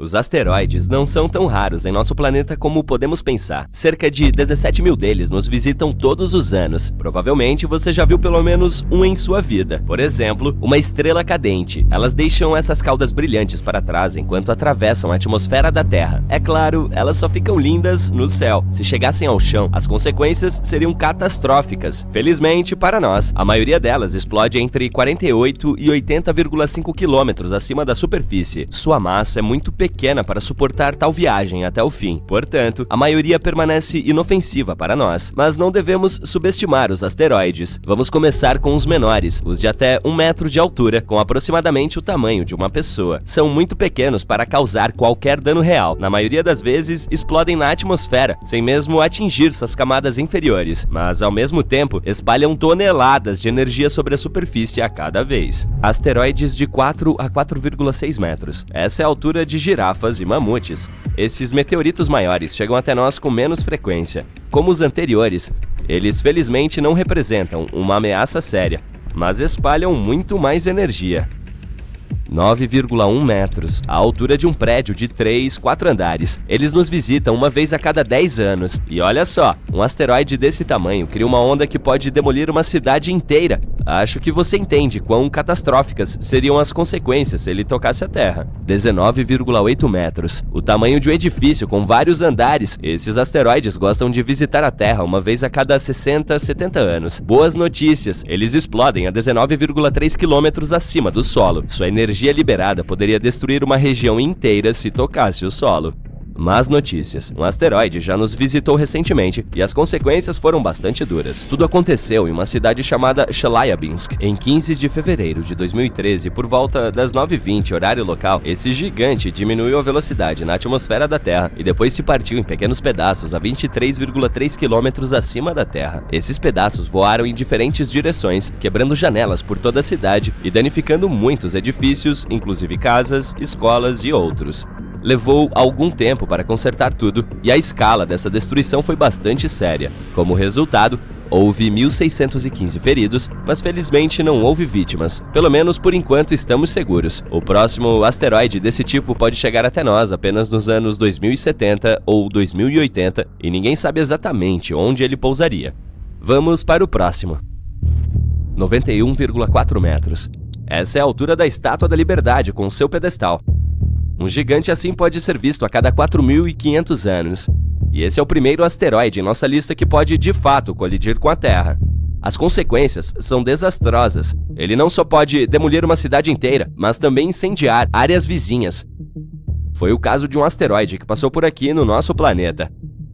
Os asteroides não são tão raros em nosso planeta como podemos pensar. Cerca de 17 mil deles nos visitam todos os anos. Provavelmente você já viu pelo menos um em sua vida. Por exemplo, uma estrela cadente. Elas deixam essas caudas brilhantes para trás enquanto atravessam a atmosfera da Terra. É claro, elas só ficam lindas no céu. Se chegassem ao chão, as consequências seriam catastróficas. Felizmente para nós, a maioria delas explode entre 48 e 80,5 quilômetros acima da superfície. Sua massa é muito pequena para suportar tal viagem até o fim. Portanto, a maioria permanece inofensiva para nós. Mas não devemos subestimar os asteroides. Vamos começar com os menores, os de até 1 metro de altura, com aproximadamente o tamanho de uma pessoa. São muito pequenos para causar qualquer dano real. Na maioria das vezes, explodem na atmosfera, sem mesmo atingir suas camadas inferiores. Mas, ao mesmo tempo, espalham toneladas de energia sobre a superfície a cada vez. Asteroides de 4 a 4,6 metros. Essa é a altura de girafas e mamutes. Esses meteoritos maiores chegam até nós com menos frequência. Como os anteriores, eles felizmente não representam uma ameaça séria, mas espalham muito mais energia. 9,1 metros, a altura de um prédio de 3, 4 andares. Eles nos visitam uma vez a cada 10 anos. E olha só, um asteroide desse tamanho cria uma onda que pode demolir uma cidade inteira. Acho que você entende quão catastróficas seriam as consequências se ele tocasse a Terra. 19,8 metros, o tamanho de um edifício com vários andares. Esses asteroides gostam de visitar a Terra uma vez a cada 60, 70 anos. Boas notícias, eles explodem a 19,3 quilômetros acima do solo. Sua energia liberada poderia destruir uma região inteira se tocasse o solo. Más notícias. Um asteroide já nos visitou recentemente e as consequências foram bastante duras. Tudo aconteceu em uma cidade chamada Chelyabinsk. Em 15 de fevereiro de 2013, por volta das 9h20, horário local, esse gigante diminuiu a velocidade na atmosfera da Terra e depois se partiu em pequenos pedaços a 23,3 quilômetros acima da Terra. Esses pedaços voaram em diferentes direções, quebrando janelas por toda a cidade e danificando muitos edifícios, inclusive casas, escolas e outros. Levou algum tempo para consertar tudo, e a escala dessa destruição foi bastante séria. Como resultado, houve 1.615 feridos, mas felizmente não houve vítimas. Pelo menos por enquanto estamos seguros. O próximo asteroide desse tipo pode chegar até nós apenas nos anos 2070 ou 2080, e ninguém sabe exatamente onde ele pousaria. Vamos para o próximo. 91,4 metros. Essa é a altura da Estátua da Liberdade com seu pedestal. Um gigante assim pode ser visto a cada 4.500 anos. E esse é o primeiro asteroide em nossa lista que pode, de fato, colidir com a Terra. As consequências são desastrosas. Ele não só pode demolir uma cidade inteira, mas também incendiar áreas vizinhas. Foi o caso de um asteroide que passou por aqui no nosso planeta.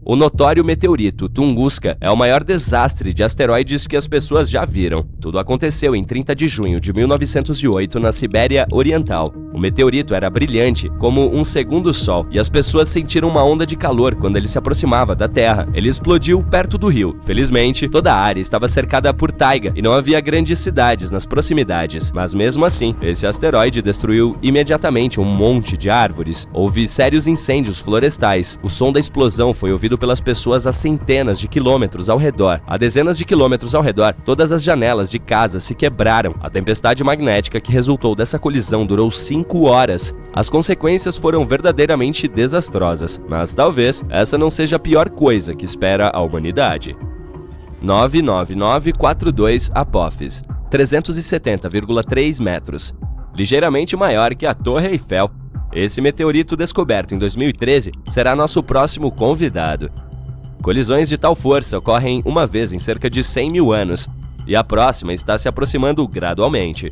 O notório meteorito Tunguska é o maior desastre de asteroides que as pessoas já viram. Tudo aconteceu em 30 de junho de 1908 na Sibéria Oriental. O meteorito era brilhante, como um segundo sol, e as pessoas sentiram uma onda de calor quando ele se aproximava da Terra. Ele explodiu perto do rio. Felizmente, toda a área estava cercada por taiga e não havia grandes cidades nas proximidades. Mas mesmo assim, esse asteroide destruiu imediatamente um monte de árvores. Houve sérios incêndios florestais. O som da explosão foi ouvido pelas pessoas a centenas de quilômetros ao redor. A dezenas de quilômetros ao redor, todas as janelas de casas se quebraram. A tempestade magnética que resultou dessa colisão durou 5 horas. As consequências foram verdadeiramente desastrosas, mas talvez essa não seja a pior coisa que espera a humanidade. 99942 Apophis, 370,3 metros. Ligeiramente maior que a Torre Eiffel. Esse meteorito descoberto em 2013 será nosso próximo convidado. Colisões de tal força ocorrem uma vez em cerca de 100 mil anos, e a próxima está se aproximando gradualmente.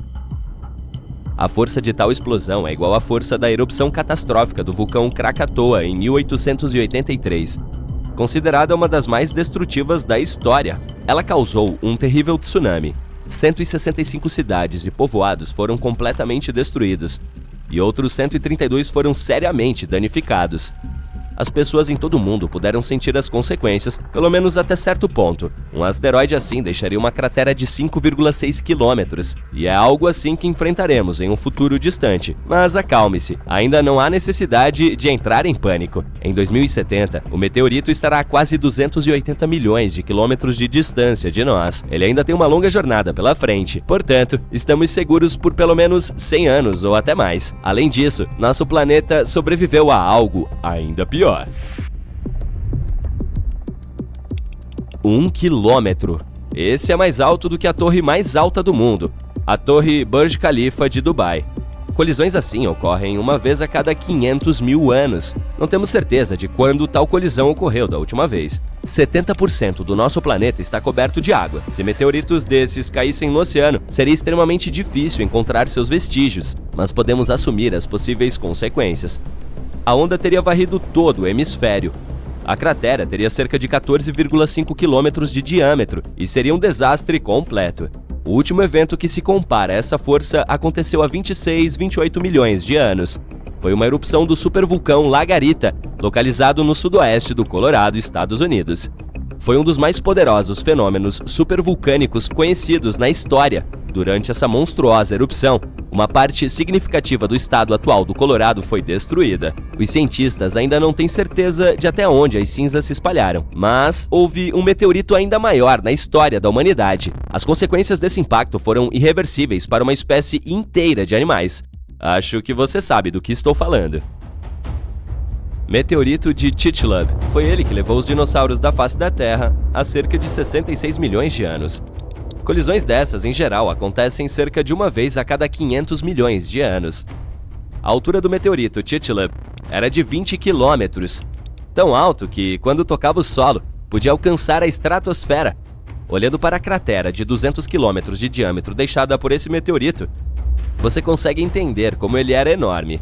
A força de tal explosão é igual à força da erupção catastrófica do vulcão Krakatoa em 1883. Considerada uma das mais destrutivas da história, ela causou um terrível tsunami. 165 cidades e povoados foram completamente destruídos, e outros 132 foram seriamente danificados. as pessoas em todo o mundo puderam sentir as consequências, pelo menos até certo ponto. Um asteroide assim deixaria uma cratera de 5,6 quilômetros, e é algo assim que enfrentaremos em um futuro distante. Mas acalme-se, ainda não há necessidade de entrar em pânico. Em 2070, o meteorito estará a quase 280 milhões de quilômetros de distância de nós. Ele ainda tem uma longa jornada pela frente, portanto, estamos seguros por pelo menos 100 anos ou até mais. Além disso, nosso planeta sobreviveu a algo ainda pior. 1 quilômetro. Esse é mais alto do que a torre mais alta do mundo, a Torre Burj Khalifa de Dubai. Colisões assim ocorrem uma vez a cada 500 mil anos. Não temos certeza de quando tal colisão ocorreu da última vez. 70% do nosso planeta está coberto de água. Se meteoritos desses caíssem no oceano, seria extremamente difícil encontrar seus vestígios, mas podemos assumir as possíveis consequências. A onda teria varrido todo o hemisfério. A cratera teria cerca de 14,5 quilômetros de diâmetro e seria um desastre completo. O último evento que se compara a essa força aconteceu há 28 milhões de anos. Foi uma erupção do supervulcão Lagarita, localizado no sudoeste do Colorado, Estados Unidos. Foi um dos mais poderosos fenômenos supervulcânicos conhecidos na história. Durante essa monstruosa erupção, uma parte significativa do estado atual do Colorado foi destruída. Os cientistas ainda não têm certeza de até onde as cinzas se espalharam, mas houve um meteorito ainda maior na história da humanidade. As consequências desse impacto foram irreversíveis para uma espécie inteira de animais. Acho que você sabe do que estou falando. Meteorito de Chicxulub. Foi ele que levou os dinossauros da face da Terra há cerca de 66 milhões de anos. Colisões dessas, em geral, acontecem cerca de uma vez a cada 500 milhões de anos. A altura do meteorito Chicxulub era de 20 quilômetros, tão alto que, quando tocava o solo, podia alcançar a estratosfera. Olhando para a cratera de 200 quilômetros de diâmetro deixada por esse meteorito, você consegue entender como ele era enorme.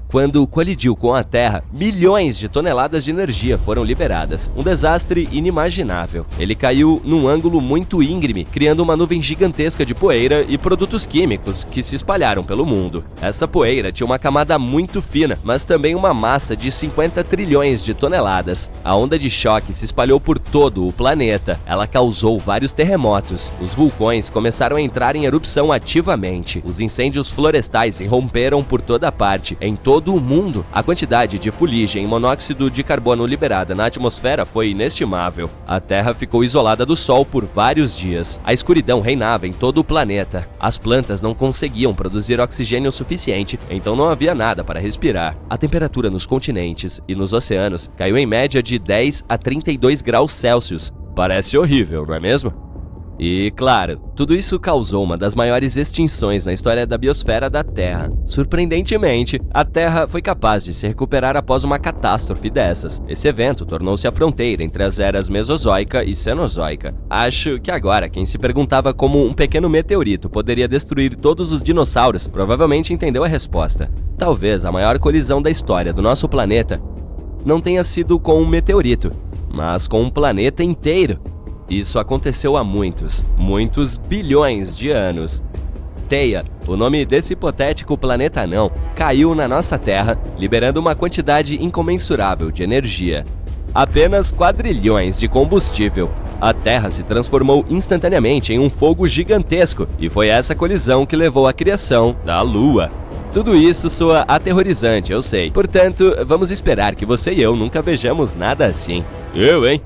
Quando colidiu com a Terra, milhões de toneladas de energia foram liberadas. Um desastre inimaginável. Ele caiu num ângulo muito íngreme, criando uma nuvem gigantesca de poeira e produtos químicos que se espalharam pelo mundo. Essa poeira tinha uma camada muito fina, mas também uma massa de 50 trilhões de toneladas. A onda de choque se espalhou por todo o planeta. Ela causou vários terremotos. Os vulcões começaram a entrar em erupção ativamente. Os incêndios florestais irromperam por toda parte, em todo o mundo. A quantidade de fuligem e monóxido de carbono liberada na atmosfera foi inestimável. A Terra ficou isolada do Sol por vários dias. A escuridão reinava em todo o planeta. As plantas não conseguiam produzir oxigênio suficiente, então não havia nada para respirar. A temperatura nos continentes e nos oceanos caiu em média de 10 a 32 graus Celsius. Parece horrível, não é mesmo? E, claro, tudo isso causou uma das maiores extinções na história da biosfera da Terra. Surpreendentemente, a Terra foi capaz de se recuperar após uma catástrofe dessas. Esse evento tornou-se a fronteira entre as eras Mesozoica e Cenozoica. Acho que agora, quem se perguntava como um pequeno meteorito poderia destruir todos os dinossauros, provavelmente entendeu a resposta. Talvez a maior colisão da história do nosso planeta não tenha sido com um meteorito, mas com um planeta inteiro. Isso aconteceu há muitos bilhões de anos. Theia, o nome desse hipotético planeta anão, caiu na nossa Terra, liberando uma quantidade incomensurável de energia. Apenas quadrilhões de combustível. A Terra se transformou instantaneamente em um fogo gigantesco, e foi essa colisão que levou à criação da Lua. Tudo isso soa aterrorizante, eu sei. Portanto, vamos esperar que você e eu nunca vejamos nada assim. Eu, hein?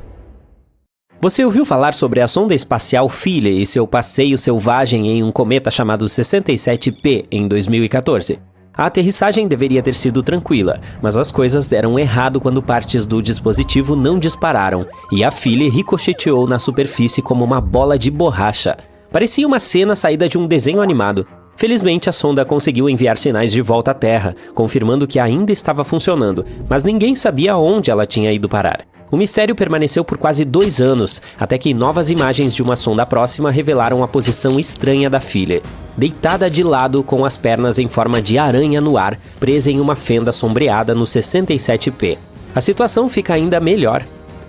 Você ouviu falar sobre a sonda espacial Philae e seu passeio selvagem em um cometa chamado 67P em 2014? A aterrissagem deveria ter sido tranquila, mas as coisas deram errado quando partes do dispositivo não dispararam e a Philae ricocheteou na superfície como uma bola de borracha. Parecia uma cena saída de um desenho animado. Felizmente, a sonda conseguiu enviar sinais de volta à Terra, confirmando que ainda estava funcionando, mas ninguém sabia onde ela tinha ido parar. O mistério permaneceu por quase 2 anos, até que novas imagens de uma sonda próxima revelaram a posição estranha da Philae, deitada de lado com as pernas em forma de aranha no ar, presa em uma fenda sombreada no 67P. A situação fica ainda melhor.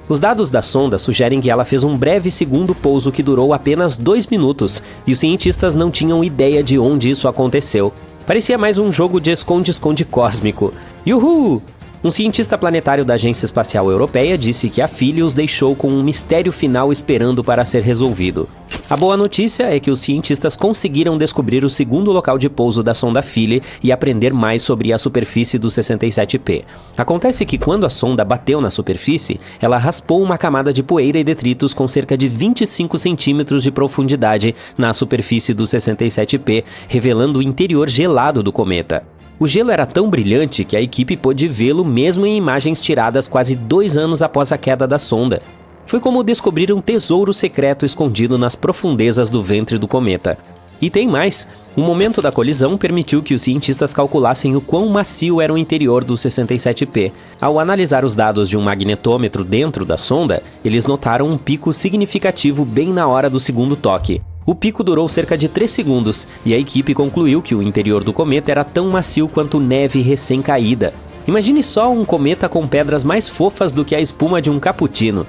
Os dados da sonda sugerem que ela fez um breve segundo pouso que durou apenas 2 minutos, e os cientistas não tinham ideia de onde isso aconteceu. Parecia mais um jogo de esconde-esconde cósmico. Yuhu! Um cientista planetário da Agência Espacial Europeia disse que a Philae os deixou com um mistério final esperando para ser resolvido. A boa notícia é que os cientistas conseguiram descobrir o segundo local de pouso da sonda Philae e aprender mais sobre a superfície do 67P. Acontece que quando a sonda bateu na superfície, ela raspou uma camada de poeira e detritos com cerca de 25 centímetros de profundidade na superfície do 67P, revelando o interior gelado do cometa. O gelo era tão brilhante que a equipe pôde vê-lo mesmo em imagens tiradas quase 2 anos após a queda da sonda. Foi como descobrir um tesouro secreto escondido nas profundezas do ventre do cometa. E tem mais, o momento da colisão permitiu que os cientistas calculassem o quão macio era o interior do 67P. Ao analisar os dados de um magnetômetro dentro da sonda, eles notaram um pico significativo bem na hora do segundo toque. O pico durou cerca de 3 segundos, e a equipe concluiu que o interior do cometa era tão macio quanto neve recém-caída. Imagine só um cometa com pedras mais fofas do que a espuma de um cappuccino.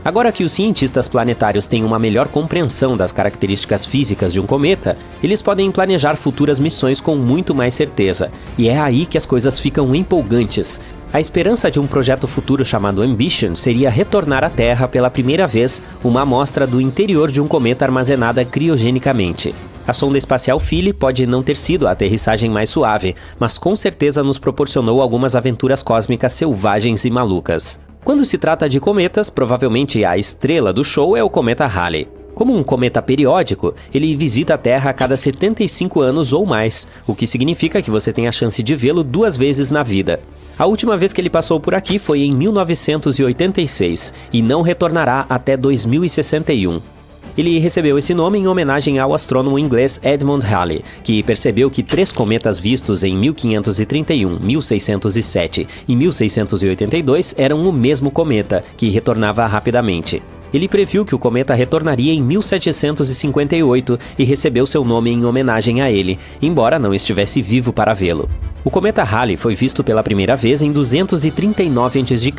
Agora que os cientistas planetários têm uma melhor compreensão das características físicas de um cometa, eles podem planejar futuras missões com muito mais certeza, e é aí que as coisas ficam empolgantes. A esperança de um projeto futuro chamado Ambition seria retornar à Terra pela primeira vez uma amostra do interior de um cometa armazenada criogenicamente. A sonda espacial Philae pode não ter sido a aterrissagem mais suave, mas com certeza nos proporcionou algumas aventuras cósmicas selvagens e malucas. Quando se trata de cometas, provavelmente a estrela do show é o cometa Halley. Como um cometa periódico, ele visita a Terra a cada 75 anos ou mais, o que significa que você tem a chance de vê-lo 2 vezes na vida. A última vez que ele passou por aqui foi em 1986 e não retornará até 2061. Ele recebeu esse nome em homenagem ao astrônomo inglês Edmund Halley, que percebeu que 3 cometas vistos em 1531, 1607 e 1682 eram o mesmo cometa, que retornava rapidamente. Ele previu que o cometa retornaria em 1758 e recebeu seu nome em homenagem a ele, embora não estivesse vivo para vê-lo. O cometa Halley foi visto pela primeira vez em 239 a.C.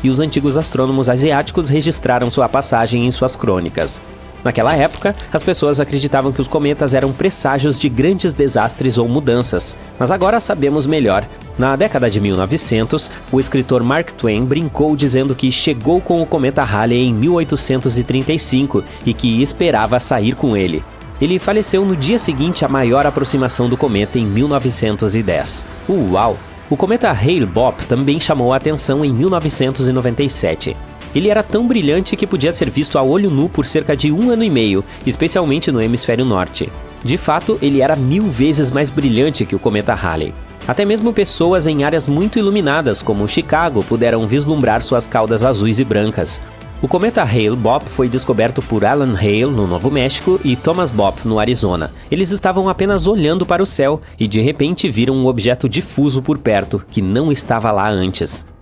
e os antigos astrônomos asiáticos registraram sua passagem em suas crônicas. Naquela época, as pessoas acreditavam que os cometas eram presságios de grandes desastres ou mudanças, mas agora sabemos melhor. Na década de 1900, o escritor Mark Twain brincou dizendo que chegou com o cometa Halley em 1835 e que esperava sair com ele. Ele faleceu no dia seguinte à maior aproximação do cometa em 1910. Uau! O cometa Hale-Bopp também chamou a atenção em 1997. Ele era tão brilhante que podia ser visto a olho nu por cerca de 1 ano e meio, especialmente no hemisfério norte. De fato, ele era 1000 vezes mais brilhante que o cometa Halley. Até mesmo pessoas em áreas muito iluminadas, como Chicago, puderam vislumbrar suas caudas azuis e brancas. O cometa Hale-Bopp foi descoberto por Alan Hale, no Novo México, e Thomas Bopp, no Arizona. Eles estavam apenas olhando para o céu e de repente viram um objeto difuso por perto, que não estava lá antes.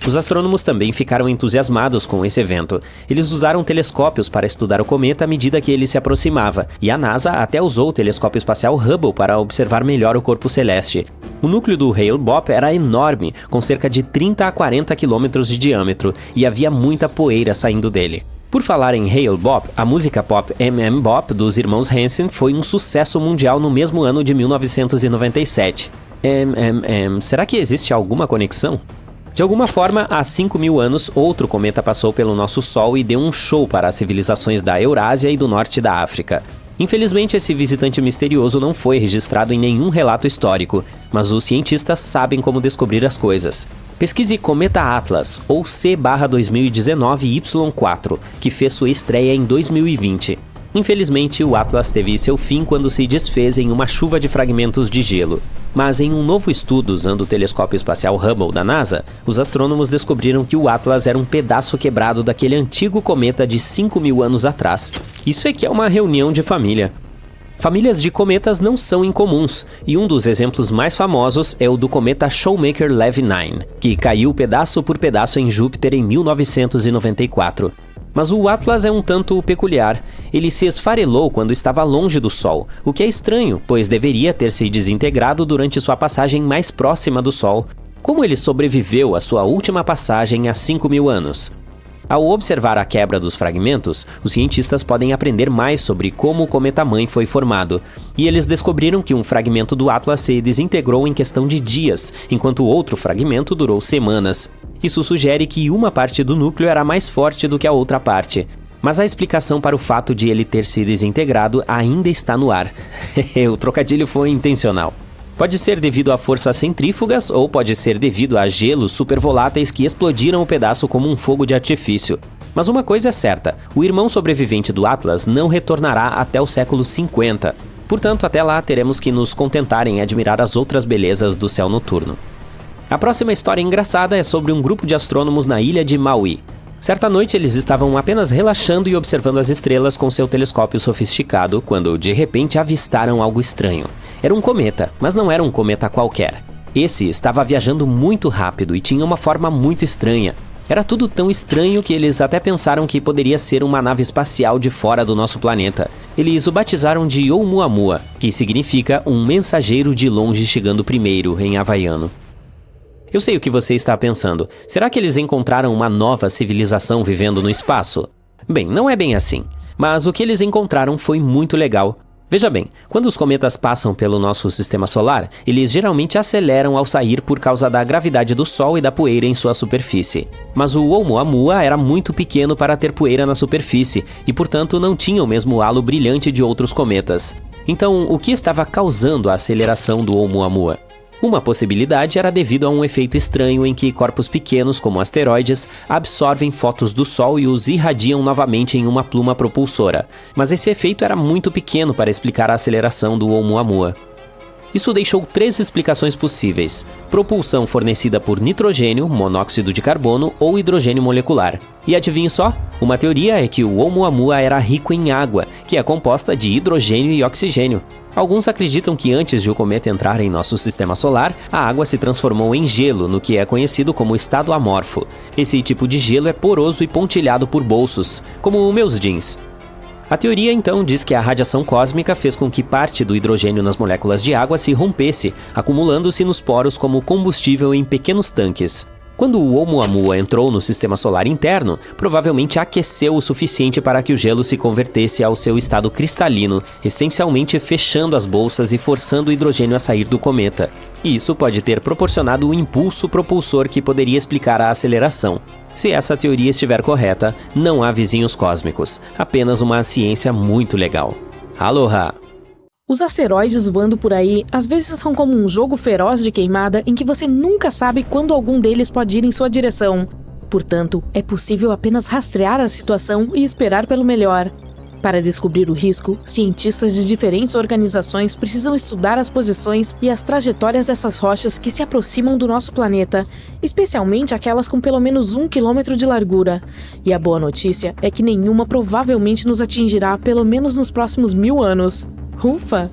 Os astrônomos também ficaram entusiasmados com esse evento. Eles usaram telescópios para estudar o cometa à medida que ele se aproximava, e a NASA até usou o telescópio espacial Hubble para observar melhor o corpo celeste. O núcleo do Hale-Bopp era enorme, com cerca de 30 a 40 quilômetros de diâmetro, e havia muita poeira saindo dele. Por falar em Hale-Bopp, a música pop M.M. dos irmãos Hansen foi um sucesso mundial no mesmo ano de 1997. Será que existe alguma conexão? De alguma forma, há 5.000 anos, outro cometa passou pelo nosso Sol e deu um show para as civilizações da Eurásia e do norte da África. Infelizmente, esse visitante misterioso não foi registrado em nenhum relato histórico, mas os cientistas sabem como descobrir as coisas. Pesquise Cometa Atlas, ou C/2019Y4, que fez sua estreia em 2020. Infelizmente, o Atlas teve seu fim quando se desfez em uma chuva de fragmentos de gelo. Mas em um novo estudo usando o telescópio espacial Hubble da NASA, os astrônomos descobriram que o Atlas era um pedaço quebrado daquele antigo cometa de 5.000 anos atrás. Isso é que é uma reunião de família. Famílias de cometas não são incomuns, e um dos exemplos mais famosos é o do cometa Shoemaker-Levy 9, que caiu pedaço por pedaço em Júpiter em 1994. Mas o Atlas é um tanto peculiar. Ele se esfarelou quando estava longe do Sol, o que é estranho, pois deveria ter se desintegrado durante sua passagem mais próxima do Sol. Como ele sobreviveu à sua última passagem há 5.000 anos? Ao observar a quebra dos fragmentos, os cientistas podem aprender mais sobre como o cometa-mãe foi formado, e eles descobriram que um fragmento do Atlas se desintegrou em questão de dias, enquanto outro fragmento durou semanas. Isso sugere que uma parte do núcleo era mais forte do que a outra parte. Mas a explicação para o fato de ele ter se desintegrado ainda está no ar. O trocadilho foi intencional. Pode ser devido a forças centrífugas ou pode ser devido a gelos supervoláteis que explodiram o pedaço como um fogo de artifício. Mas uma coisa é certa, o irmão sobrevivente do Atlas não retornará até o século 50. Portanto, até lá teremos que nos contentar em admirar as outras belezas do céu noturno. A próxima história engraçada é sobre um grupo de astrônomos na ilha de Maui. Certa noite eles estavam apenas relaxando e observando as estrelas com seu telescópio sofisticado quando de repente avistaram algo estranho. Era um cometa, mas não era um cometa qualquer. Esse estava viajando muito rápido e tinha uma forma muito estranha. Era tudo tão estranho que eles até pensaram que poderia ser uma nave espacial de fora do nosso planeta. Eles o batizaram de Oumuamua, que significa um mensageiro de longe chegando primeiro em havaiano. Eu sei o que você está pensando. Será que eles encontraram uma nova civilização vivendo no espaço? Bem, não é bem assim. Mas o que eles encontraram foi muito legal. Veja bem, quando os cometas passam pelo nosso sistema solar, eles geralmente aceleram ao sair por causa da gravidade do Sol e da poeira em sua superfície. Mas o Oumuamua era muito pequeno para ter poeira na superfície e, portanto, não tinha o mesmo halo brilhante de outros cometas. Então, o que estava causando a aceleração do Oumuamua? Uma possibilidade era devido a um efeito estranho em que corpos pequenos, como asteroides, absorvem fótons do Sol e os irradiam novamente em uma pluma propulsora. Mas esse efeito era muito pequeno para explicar a aceleração do Oumuamua. Isso deixou 3 explicações possíveis: propulsão fornecida por nitrogênio, monóxido de carbono ou hidrogênio molecular. E adivinhe só? Uma teoria é que o Oumuamua era rico em água, que é composta de hidrogênio e oxigênio. Alguns acreditam que antes de o cometa entrar em nosso sistema solar, a água se transformou em gelo, no que é conhecido como estado amorfo. Esse tipo de gelo é poroso e pontilhado por bolsos, como meus jeans. A teoria então diz que a radiação cósmica fez com que parte do hidrogênio nas moléculas de água se rompesse, acumulando-se nos poros como combustível em pequenos tanques. Quando o Oumuamua entrou no sistema solar interno, provavelmente aqueceu o suficiente para que o gelo se convertesse ao seu estado cristalino, essencialmente fechando as bolsas e forçando o hidrogênio a sair do cometa. E isso pode ter proporcionado o impulso propulsor que poderia explicar a aceleração. Se essa teoria estiver correta, não há vizinhos cósmicos, apenas uma ciência muito legal. Aloha! Os asteroides voando por aí às vezes são como um jogo feroz de queimada em que você nunca sabe quando algum deles pode ir em sua direção. Portanto, é possível apenas rastrear a situação e esperar pelo melhor. Para descobrir o risco, cientistas de diferentes organizações precisam estudar as posições e as trajetórias dessas rochas que se aproximam do nosso planeta, especialmente aquelas com pelo menos 1 quilômetro de largura. E a boa notícia é que nenhuma provavelmente nos atingirá pelo menos nos próximos 1000 anos. Ufa!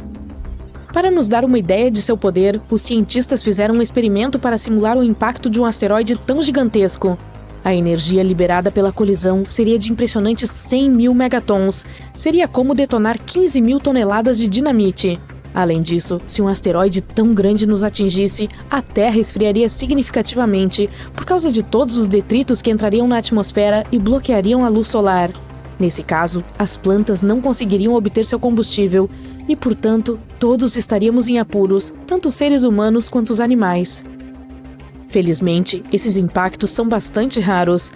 Para nos dar uma ideia de seu poder, os cientistas fizeram um experimento para simular o impacto de um asteroide tão gigantesco. A energia liberada pela colisão seria de impressionantes 100.000 megatons. Seria como detonar 15.000 toneladas de dinamite. Além disso, se um asteroide tão grande nos atingisse, a Terra esfriaria significativamente por causa de todos os detritos que entrariam na atmosfera e bloqueariam a luz solar. Nesse caso, as plantas não conseguiriam obter seu combustível e, portanto, todos estaríamos em apuros, tanto os seres humanos quanto os animais. Felizmente, esses impactos são bastante raros.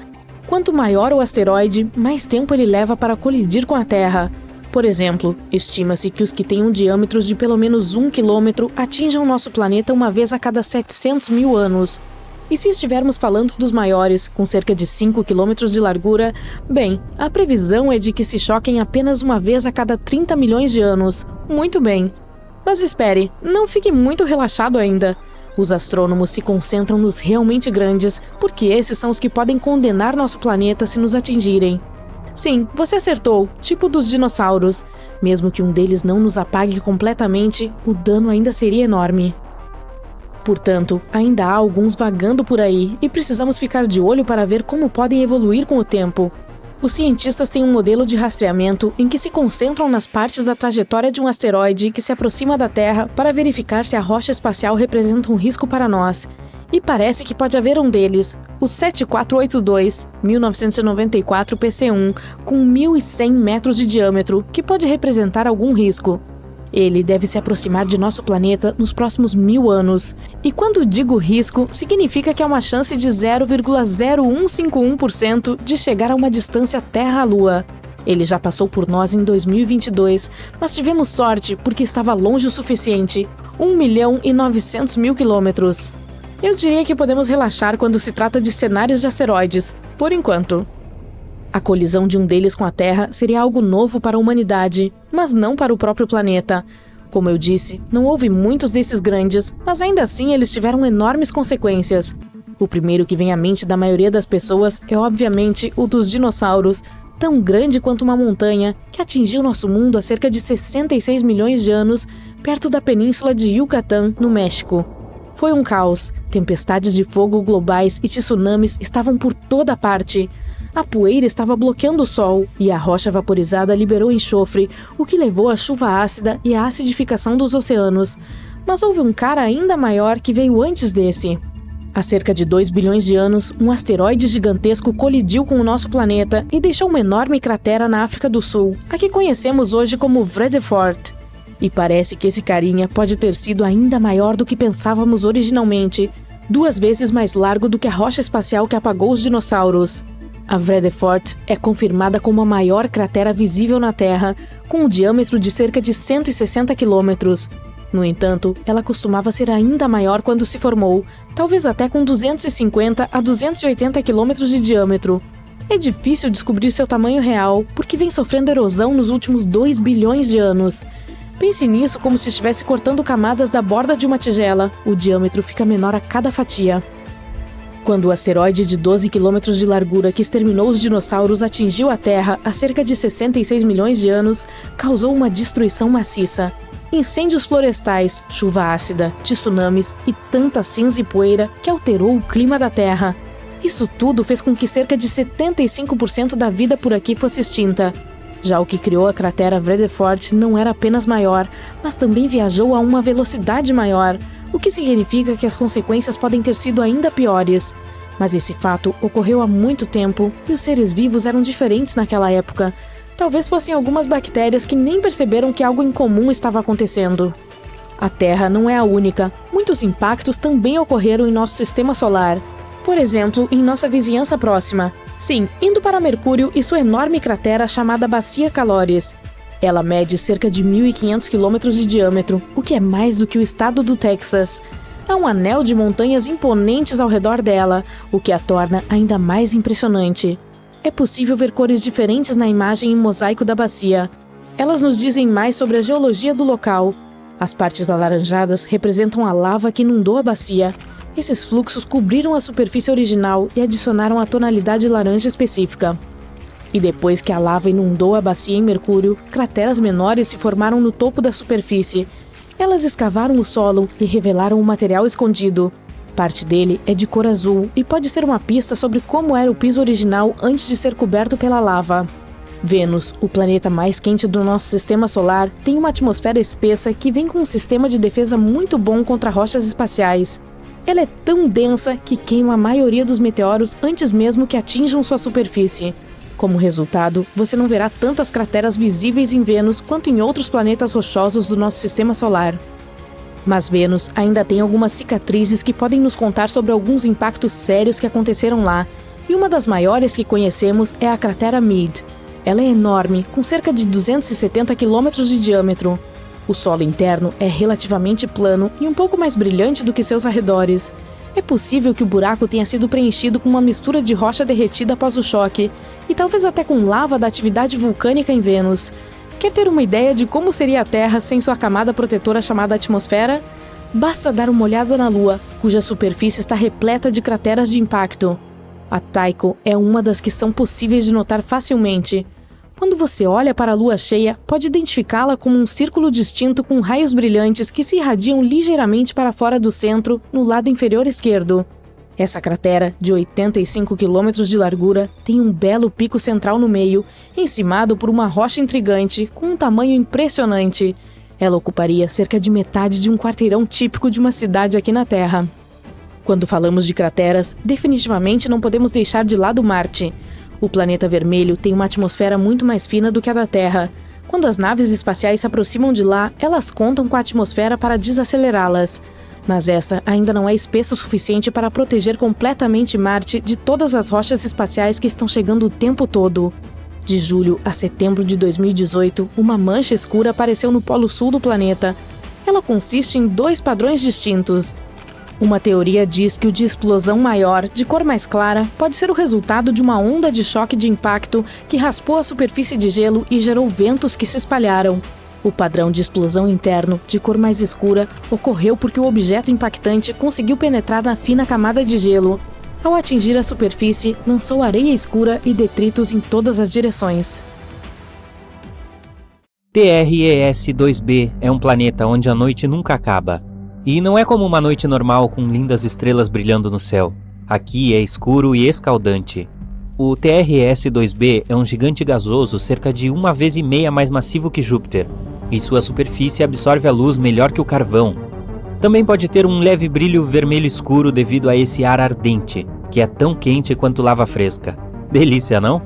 Quanto maior o asteroide, mais tempo ele leva para colidir com a Terra. Por exemplo, estima-se que os que tenham diâmetros de pelo menos 1 quilômetro atinjam nosso planeta uma vez a cada 700.000 anos. E se estivermos falando dos maiores, com cerca de 5 quilômetros de largura, bem, a previsão é de que se choquem apenas uma vez a cada 30 milhões de anos. Muito bem. Mas espere, não fique muito relaxado ainda. Os astrônomos se concentram nos realmente grandes, porque esses são os que podem condenar nosso planeta se nos atingirem. Sim, você acertou, tipo dos dinossauros. Mesmo que um deles não nos apague completamente, o dano ainda seria enorme. Portanto, ainda há alguns vagando por aí e precisamos ficar de olho para ver como podem evoluir com o tempo. Os cientistas têm um modelo de rastreamento em que se concentram nas partes da trajetória de um asteroide que se aproxima da Terra para verificar se a rocha espacial representa um risco para nós. E parece que pode haver um deles, o 7482, 1994 PC1, com 1.100 metros de diâmetro, que pode representar algum risco. Ele deve se aproximar de nosso planeta nos próximos 1000 anos. E quando digo risco, significa que há uma chance de 0,0151% de chegar a uma distância Terra-Lua. Ele já passou por nós em 2022, mas tivemos sorte porque estava longe o suficiente, 1.900.000 quilômetros. Eu diria que podemos relaxar quando se trata de cenários de asteroides, por enquanto. A colisão de um deles com a Terra seria algo novo para a humanidade, mas não para o próprio planeta. Como eu disse, não houve muitos desses grandes, mas ainda assim eles tiveram enormes consequências. O primeiro que vem à mente da maioria das pessoas é obviamente o dos dinossauros, tão grande quanto uma montanha, que atingiu nosso mundo há cerca de 66 milhões de anos, perto da península de Yucatán, no México. Foi um caos. Tempestades de fogo globais e tsunamis estavam por toda parte. A poeira estava bloqueando o sol e a rocha vaporizada liberou enxofre, o que levou à chuva ácida e à acidificação dos oceanos. Mas houve um cara ainda maior que veio antes desse. Há cerca de 2 bilhões de anos, um asteroide gigantesco colidiu com o nosso planeta e deixou uma enorme cratera na África do Sul, a que conhecemos hoje como Vredefort. E parece que esse carinha pode ter sido ainda maior do que pensávamos originalmente, 2 vezes mais largo do que a rocha espacial que apagou os dinossauros. A Vredefort é confirmada como a maior cratera visível na Terra, com um diâmetro de cerca de 160 quilômetros. No entanto, ela costumava ser ainda maior quando se formou, talvez até com 250 a 280 quilômetros de diâmetro. É difícil descobrir seu tamanho real, porque vem sofrendo erosão nos últimos 2 bilhões de anos. Pense nisso como se estivesse cortando camadas da borda de uma tigela. O diâmetro fica menor a cada fatia. Quando o asteroide de 12 quilômetros de largura que exterminou os dinossauros atingiu a Terra há cerca de 66 milhões de anos, causou uma destruição maciça. Incêndios florestais, chuva ácida, tsunamis e tanta cinza e poeira que alterou o clima da Terra. Isso tudo fez com que cerca de 75% da vida por aqui fosse extinta. Já o que criou a cratera Vredefort não era apenas maior, mas também viajou a uma velocidade maior, o que significa que as consequências podem ter sido ainda piores. Mas esse fato ocorreu há muito tempo e os seres vivos eram diferentes naquela época. Talvez fossem algumas bactérias que nem perceberam que algo incomum estava acontecendo. A Terra não é a única. Muitos impactos também ocorreram em nosso sistema solar. Por exemplo, em nossa vizinhança próxima. Sim, indo para Mercúrio e sua enorme cratera chamada Bacia Caloris. Ela mede cerca de 1.500 quilômetros de diâmetro, o que é mais do que o estado do Texas. Há um anel de montanhas imponentes ao redor dela, o que a torna ainda mais impressionante. É possível ver cores diferentes na imagem em mosaico da bacia. Elas nos dizem mais sobre a geologia do local. As partes alaranjadas representam a lava que inundou a bacia. Esses fluxos cobriram a superfície original e adicionaram a tonalidade laranja específica. E depois que a lava inundou a bacia em Mercúrio, crateras menores se formaram no topo da superfície. Elas escavaram o solo e revelaram um material escondido. Parte dele é de cor azul e pode ser uma pista sobre como era o piso original antes de ser coberto pela lava. Vênus, o planeta mais quente do nosso sistema solar, tem uma atmosfera espessa que vem com um sistema de defesa muito bom contra rochas espaciais. Ela é tão densa que queima a maioria dos meteoros antes mesmo que atinjam sua superfície. Como resultado, você não verá tantas crateras visíveis em Vênus quanto em outros planetas rochosos do nosso sistema solar. Mas Vênus ainda tem algumas cicatrizes que podem nos contar sobre alguns impactos sérios que aconteceram lá, e uma das maiores que conhecemos é a cratera Meade. Ela é enorme, com cerca de 270 quilômetros de diâmetro. O solo interno é relativamente plano e um pouco mais brilhante do que seus arredores. É possível que o buraco tenha sido preenchido com uma mistura de rocha derretida após o choque, e talvez até com lava da atividade vulcânica em Vênus. Quer ter uma ideia de como seria a Terra sem sua camada protetora chamada atmosfera? Basta dar uma olhada na Lua, cuja superfície está repleta de crateras de impacto. A Tycho é uma das que são possíveis de notar facilmente. Quando você olha para a lua cheia, pode identificá-la como um círculo distinto com raios brilhantes que se irradiam ligeiramente para fora do centro, no lado inferior esquerdo. Essa cratera, de 85 quilômetros de largura, tem um belo pico central no meio, encimado por uma rocha intrigante, com um tamanho impressionante. Ela ocuparia cerca de metade de um quarteirão típico de uma cidade aqui na Terra. Quando falamos de crateras, definitivamente não podemos deixar de lado Marte. O planeta vermelho tem uma atmosfera muito mais fina do que a da Terra. Quando as naves espaciais se aproximam de lá, elas contam com a atmosfera para desacelerá-las. Mas essa ainda não é espessa o suficiente para proteger completamente Marte de todas as rochas espaciais que estão chegando o tempo todo. De julho a setembro de 2018, uma mancha escura apareceu no polo sul do planeta. Ela consiste em 2 padrões distintos. Uma teoria diz que o de explosão maior, de cor mais clara, pode ser o resultado de uma onda de choque de impacto que raspou a superfície de gelo e gerou ventos que se espalharam. O padrão de explosão interno, de cor mais escura, ocorreu porque o objeto impactante conseguiu penetrar na fina camada de gelo. Ao atingir a superfície, lançou areia escura e detritos em todas as direções. TRES-2b é um planeta onde a noite nunca acaba. E não é como uma noite normal com lindas estrelas brilhando no céu. Aqui é escuro e escaldante. O TRES-2b é um gigante gasoso cerca de 1,5 vezes mais massivo que Júpiter, e sua superfície absorve a luz melhor que o carvão. Também pode ter um leve brilho vermelho escuro devido a esse ar ardente, que é tão quente quanto lava fresca. Delícia, não?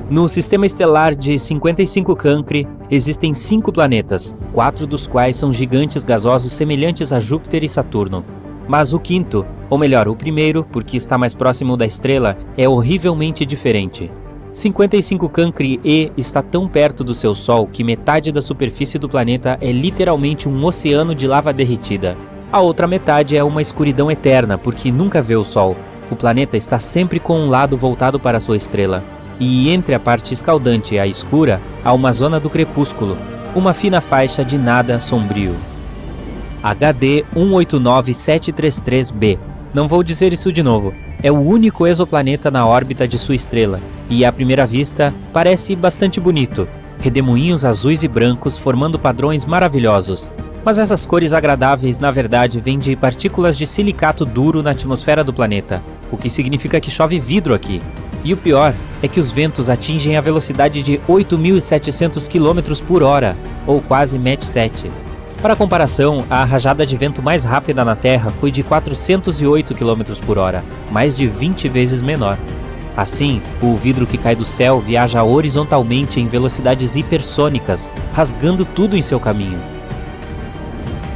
No sistema estelar de 55 Cancri, existem 5 planetas, 4 dos quais são gigantes gasosos semelhantes a Júpiter e Saturno. Mas o quinto, ou melhor, o primeiro, porque está mais próximo da estrela, é horrivelmente diferente. 55 Cancri E está tão perto do seu Sol que metade da superfície do planeta é literalmente um oceano de lava derretida. A outra metade é uma escuridão eterna, porque nunca vê o Sol. O planeta está sempre com um lado voltado para sua estrela. E entre a parte escaldante e a escura, há uma zona do crepúsculo, uma fina faixa de nada sombrio. HD 189733b. Não vou dizer isso de novo. É o único exoplaneta na órbita de sua estrela, e à primeira vista parece bastante bonito. Redemoinhos azuis e brancos formando padrões maravilhosos. Mas essas cores agradáveis na verdade vêm de partículas de silicato duro na atmosfera do planeta, o que significa que chove vidro aqui. E o pior é que os ventos atingem a velocidade de 8.700 km por hora, ou quase Mach 7. Para comparação, a rajada de vento mais rápida na Terra foi de 408 km por hora, mais de 20 vezes menor. Assim, o vidro que cai do céu viaja horizontalmente em velocidades hipersônicas, rasgando tudo em seu caminho.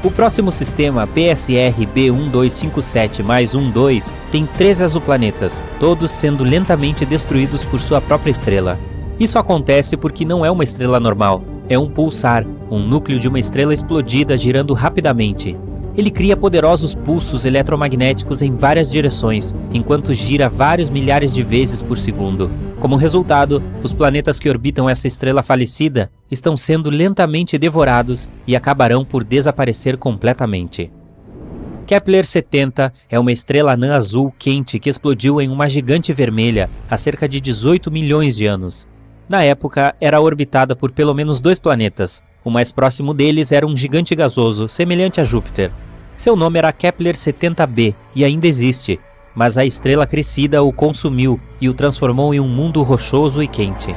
O próximo sistema, PSR B1257+12, tem 3 exoplanetas, todos sendo lentamente destruídos por sua própria estrela. Isso acontece porque não é uma estrela normal, é um pulsar, um núcleo de uma estrela explodida girando rapidamente. Ele cria poderosos pulsos eletromagnéticos em várias direções, enquanto gira vários milhares de vezes por segundo. Como resultado, os planetas que orbitam essa estrela falecida estão sendo lentamente devorados e acabarão por desaparecer completamente. Kepler-70 é uma estrela anã azul quente que explodiu em uma gigante vermelha há cerca de 18 milhões de anos. Na época, era orbitada por pelo menos 2 planetas. O mais próximo deles era um gigante gasoso, semelhante a Júpiter. Seu nome era Kepler-70b e ainda existe, mas a estrela crescida o consumiu e o transformou em um mundo rochoso e quente.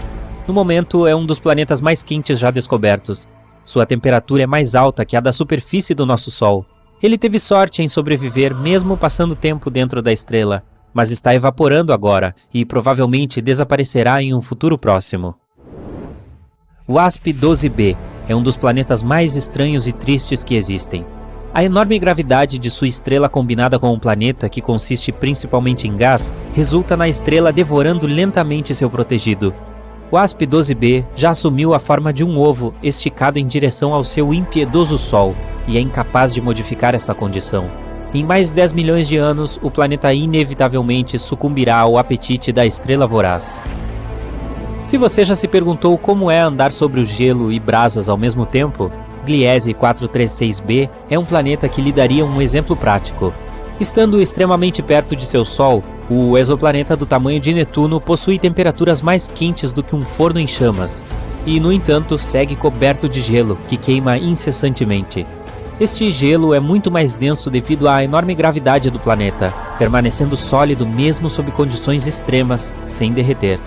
No momento, é um dos planetas mais quentes já descobertos. Sua temperatura é mais alta que a da superfície do nosso Sol. Ele teve sorte em sobreviver mesmo passando tempo dentro da estrela, mas está evaporando agora e provavelmente desaparecerá em um futuro próximo. WASP-12b é um dos planetas mais estranhos e tristes que existem. A enorme gravidade de sua estrela combinada com o planeta, que consiste principalmente em gás, resulta na estrela devorando lentamente seu protegido. WASP-12b já assumiu a forma de um ovo esticado em direção ao seu impiedoso Sol e é incapaz de modificar essa condição. Em mais de 10 milhões de anos, o planeta inevitavelmente sucumbirá ao apetite da estrela voraz. Se você já se perguntou como é andar sobre o gelo e brasas ao mesmo tempo, Gliese 436b é um planeta que lhe daria um exemplo prático. Estando extremamente perto de seu Sol, o exoplaneta do tamanho de Netuno possui temperaturas mais quentes do que um forno em chamas, e no entanto segue coberto de gelo, que queima incessantemente. Este gelo é muito mais denso devido à enorme gravidade do planeta, permanecendo sólido mesmo sob condições extremas, sem derreter.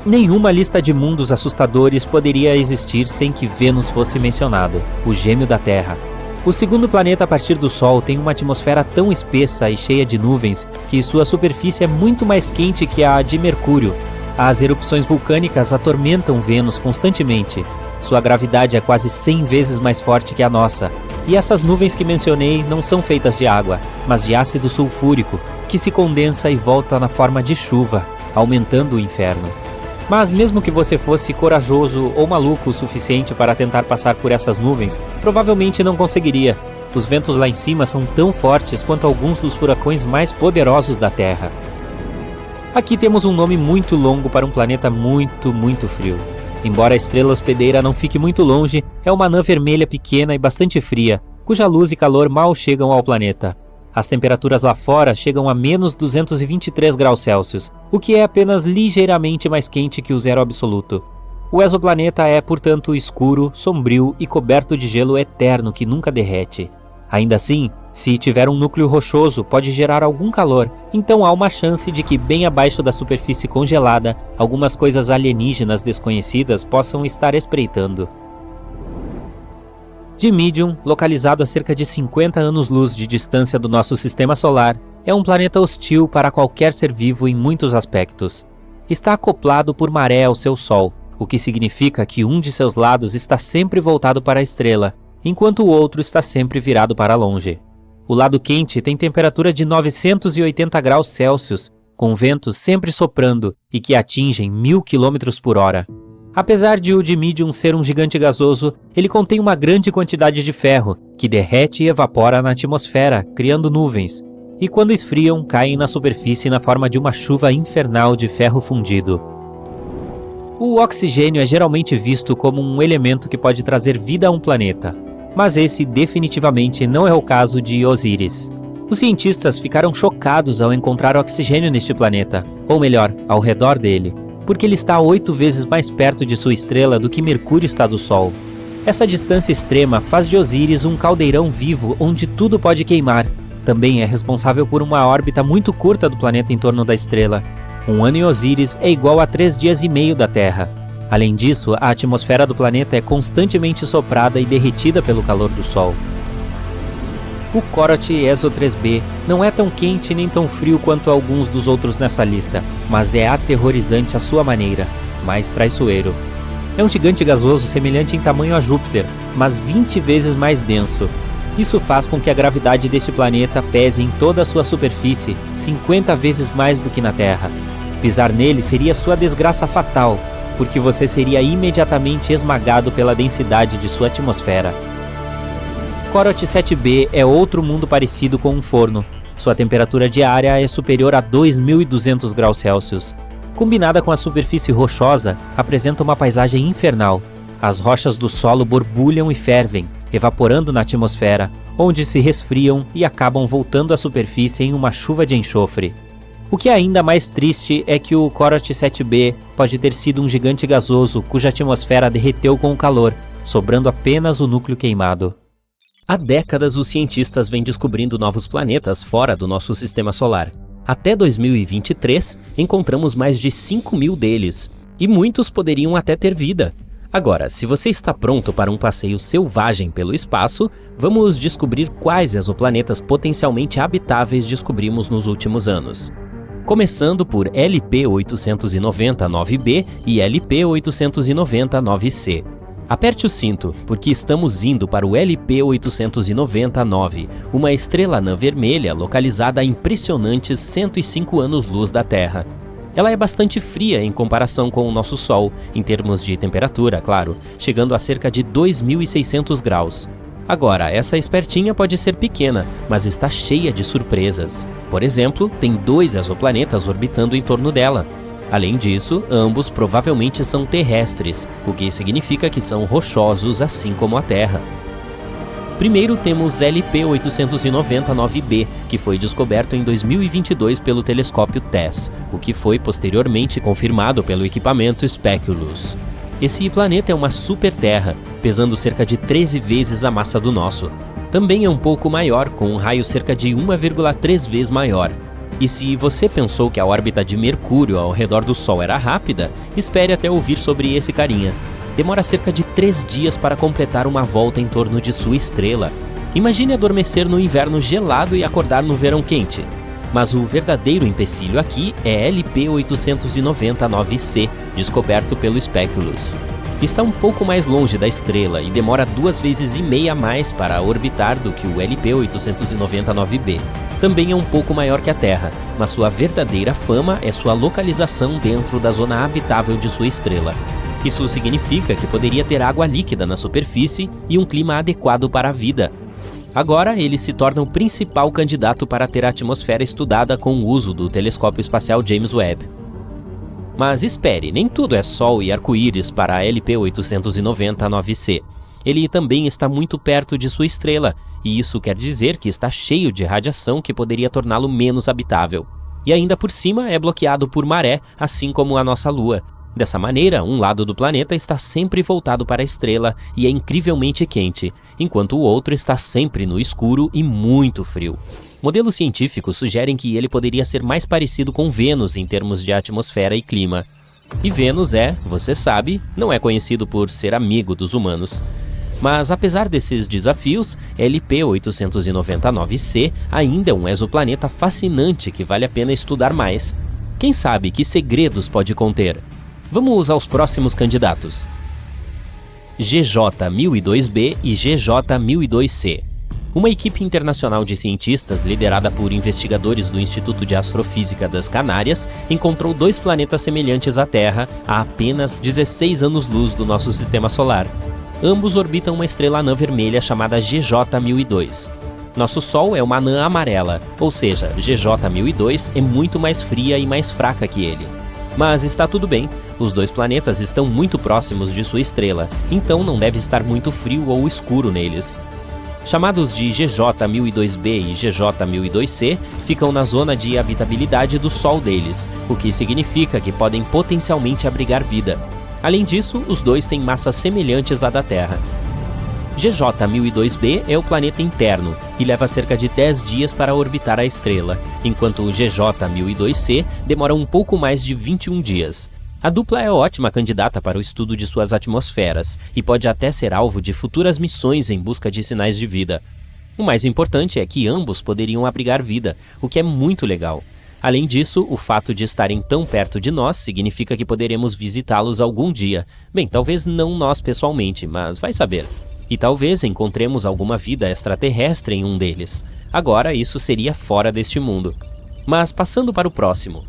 Nenhuma lista de mundos assustadores poderia existir sem que Vênus fosse mencionado, o gêmeo da Terra. O segundo planeta a partir do Sol tem uma atmosfera tão espessa e cheia de nuvens que sua superfície é muito mais quente que a de Mercúrio. As erupções vulcânicas atormentam Vênus constantemente. Sua gravidade é quase 100 vezes mais forte que a nossa. E essas nuvens que mencionei não são feitas de água, mas de ácido sulfúrico, que se condensa e volta na forma de chuva, aumentando o inferno. Mas mesmo que você fosse corajoso ou maluco o suficiente para tentar passar por essas nuvens, provavelmente não conseguiria. Os ventos lá em cima são tão fortes quanto alguns dos furacões mais poderosos da Terra. Aqui temos um nome muito longo para um planeta muito, muito frio. Embora a estrela hospedeira não fique muito longe, é uma anã vermelha pequena e bastante fria, cuja luz e calor mal chegam ao planeta. As temperaturas lá fora chegam a menos 223 graus Celsius, o que é apenas ligeiramente mais quente que o zero absoluto. O exoplaneta é, portanto, escuro, sombrio e coberto de gelo eterno que nunca derrete. Ainda assim, se tiver um núcleo rochoso, pode gerar algum calor, então há uma chance de que bem abaixo da superfície congelada, algumas coisas alienígenas desconhecidas possam estar espreitando. Dimidium, localizado a cerca de 50 anos-luz de distância do nosso sistema solar, é um planeta hostil para qualquer ser vivo em muitos aspectos. Está acoplado por maré ao seu Sol, o que significa que um de seus lados está sempre voltado para a estrela, enquanto o outro está sempre virado para longe. O lado quente tem temperatura de 980 graus Celsius, com ventos sempre soprando e que atingem 1000 km por hora. Apesar de o Dimidium ser um gigante gasoso, ele contém uma grande quantidade de ferro, que derrete e evapora na atmosfera, criando nuvens, e quando esfriam, caem na superfície na forma de uma chuva infernal de ferro fundido. O oxigênio é geralmente visto como um elemento que pode trazer vida a um planeta, mas esse definitivamente não é o caso de Osíris. Os cientistas ficaram chocados ao encontrar oxigênio neste planeta, ou melhor, ao redor dele, porque ele está 8 vezes mais perto de sua estrela do que Mercúrio está do Sol. Essa distância extrema faz de Osíris um caldeirão vivo onde tudo pode queimar. Também é responsável por uma órbita muito curta do planeta em torno da estrela. Um ano em Osíris é igual a 3 dias e meio da Terra. Além disso, a atmosfera do planeta é constantemente soprada e derretida pelo calor do Sol. O Corot ESO 3b não é tão quente nem tão frio quanto alguns dos outros nessa lista, mas é aterrorizante à sua maneira, mais traiçoeiro. É um gigante gasoso semelhante em tamanho a Júpiter, mas 20 vezes mais denso. Isso faz com que a gravidade deste planeta pese em toda a sua superfície 50 vezes mais do que na Terra. Pisar nele seria sua desgraça fatal, porque você seria imediatamente esmagado pela densidade de sua atmosfera. Corot 7b é outro mundo parecido com um forno. Sua temperatura diária é superior a 2.200 graus Celsius. Combinada com a superfície rochosa, apresenta uma paisagem infernal. As rochas do solo borbulham e fervem, evaporando na atmosfera, onde se resfriam e acabam voltando à superfície em uma chuva de enxofre. O que é ainda mais triste é que o Corot 7b pode ter sido um gigante gasoso cuja atmosfera derreteu com o calor, sobrando apenas o núcleo queimado. Há décadas, os cientistas vêm descobrindo novos planetas fora do nosso sistema solar. Até 2023, encontramos mais de 5.000 deles, e muitos poderiam até ter vida. Agora, se você está pronto para um passeio selvagem pelo espaço, vamos descobrir quais exoplanetas potencialmente habitáveis descobrimos nos últimos anos. Começando por LP-890-9b e LP-890-9c. Aperte o cinto, porque estamos indo para o LP-890-9, uma estrela anã vermelha localizada a impressionantes 105 anos-luz da Terra. Ela é bastante fria em comparação com o nosso Sol, em termos de temperatura, claro, chegando a cerca de 2.600 graus. Agora, essa espertinha pode ser pequena, mas está cheia de surpresas. Por exemplo, tem 2 exoplanetas orbitando em torno dela. Além disso, ambos provavelmente são terrestres, o que significa que são rochosos assim como a Terra. Primeiro temos LP-890-9b, que foi descoberto em 2022 pelo telescópio TESS, o que foi posteriormente confirmado pelo equipamento Speculus. Esse planeta é uma super-terra, pesando cerca de 13 vezes a massa do nosso. Também é um pouco maior, com um raio cerca de 1,3 vezes maior, E se você pensou que a órbita de Mercúrio ao redor do Sol era rápida, espere até ouvir sobre esse carinha. Demora cerca de 3 dias para completar uma volta em torno de sua estrela. Imagine adormecer no inverno gelado e acordar no verão quente. Mas o verdadeiro empecilho aqui é LP-890-9C, descoberto pelo Speculus. Está um pouco mais longe da estrela e demora 2,5 vezes a mais para orbitar do que o LP-890-9B. Também é um pouco maior que a Terra, mas sua verdadeira fama é sua localização dentro da zona habitável de sua estrela. Isso significa que poderia ter água líquida na superfície e um clima adequado para a vida. Agora, ele se torna o principal candidato para ter a atmosfera estudada com o uso do telescópio espacial James Webb. Mas espere, nem tudo é sol e arco-íris para a LP-890-9C. Ele também está muito perto de sua estrela, e isso quer dizer que está cheio de radiação que poderia torná-lo menos habitável. E ainda por cima é bloqueado por maré, assim como a nossa Lua. Dessa maneira, um lado do planeta está sempre voltado para a estrela e é incrivelmente quente, enquanto o outro está sempre no escuro e muito frio. Modelos científicos sugerem que ele poderia ser mais parecido com Vênus em termos de atmosfera e clima. E Vênus você sabe, não é conhecido por ser amigo dos humanos. Mas apesar desses desafios, LP-890-9C ainda é um exoplaneta fascinante que vale a pena estudar mais. Quem sabe que segredos pode conter? Vamos aos próximos candidatos. GJ-1002b e GJ-1002c. Uma equipe internacional de cientistas liderada por investigadores do Instituto de Astrofísica das Canárias encontrou 2 planetas semelhantes à Terra a apenas 16 anos-luz do nosso sistema solar. Ambos orbitam uma estrela anã vermelha chamada GJ-1002. Nosso Sol é uma anã amarela, ou seja, GJ-1002 é muito mais fria e mais fraca que ele. Mas está tudo bem, os 2 planetas estão muito próximos de sua estrela, então não deve estar muito frio ou escuro neles. Chamados de GJ-1002b e GJ-1002c, ficam na zona de habitabilidade do Sol deles, o que significa que podem potencialmente abrigar vida. Além disso, os 2 têm massas semelhantes à da Terra. GJ-1002b é o planeta interno e leva cerca de 10 dias para orbitar a estrela, enquanto o GJ-1002c demora um pouco mais de 21 dias. A dupla é ótima candidata para o estudo de suas atmosferas e pode até ser alvo de futuras missões em busca de sinais de vida. O mais importante é que ambos poderiam abrigar vida, o que é muito legal. Além disso, o fato de estarem tão perto de nós significa que poderemos visitá-los algum dia. Bem, talvez não nós pessoalmente, mas vai saber. E talvez encontremos alguma vida extraterrestre em um deles. Agora, isso seria fora deste mundo. Mas passando para o próximo.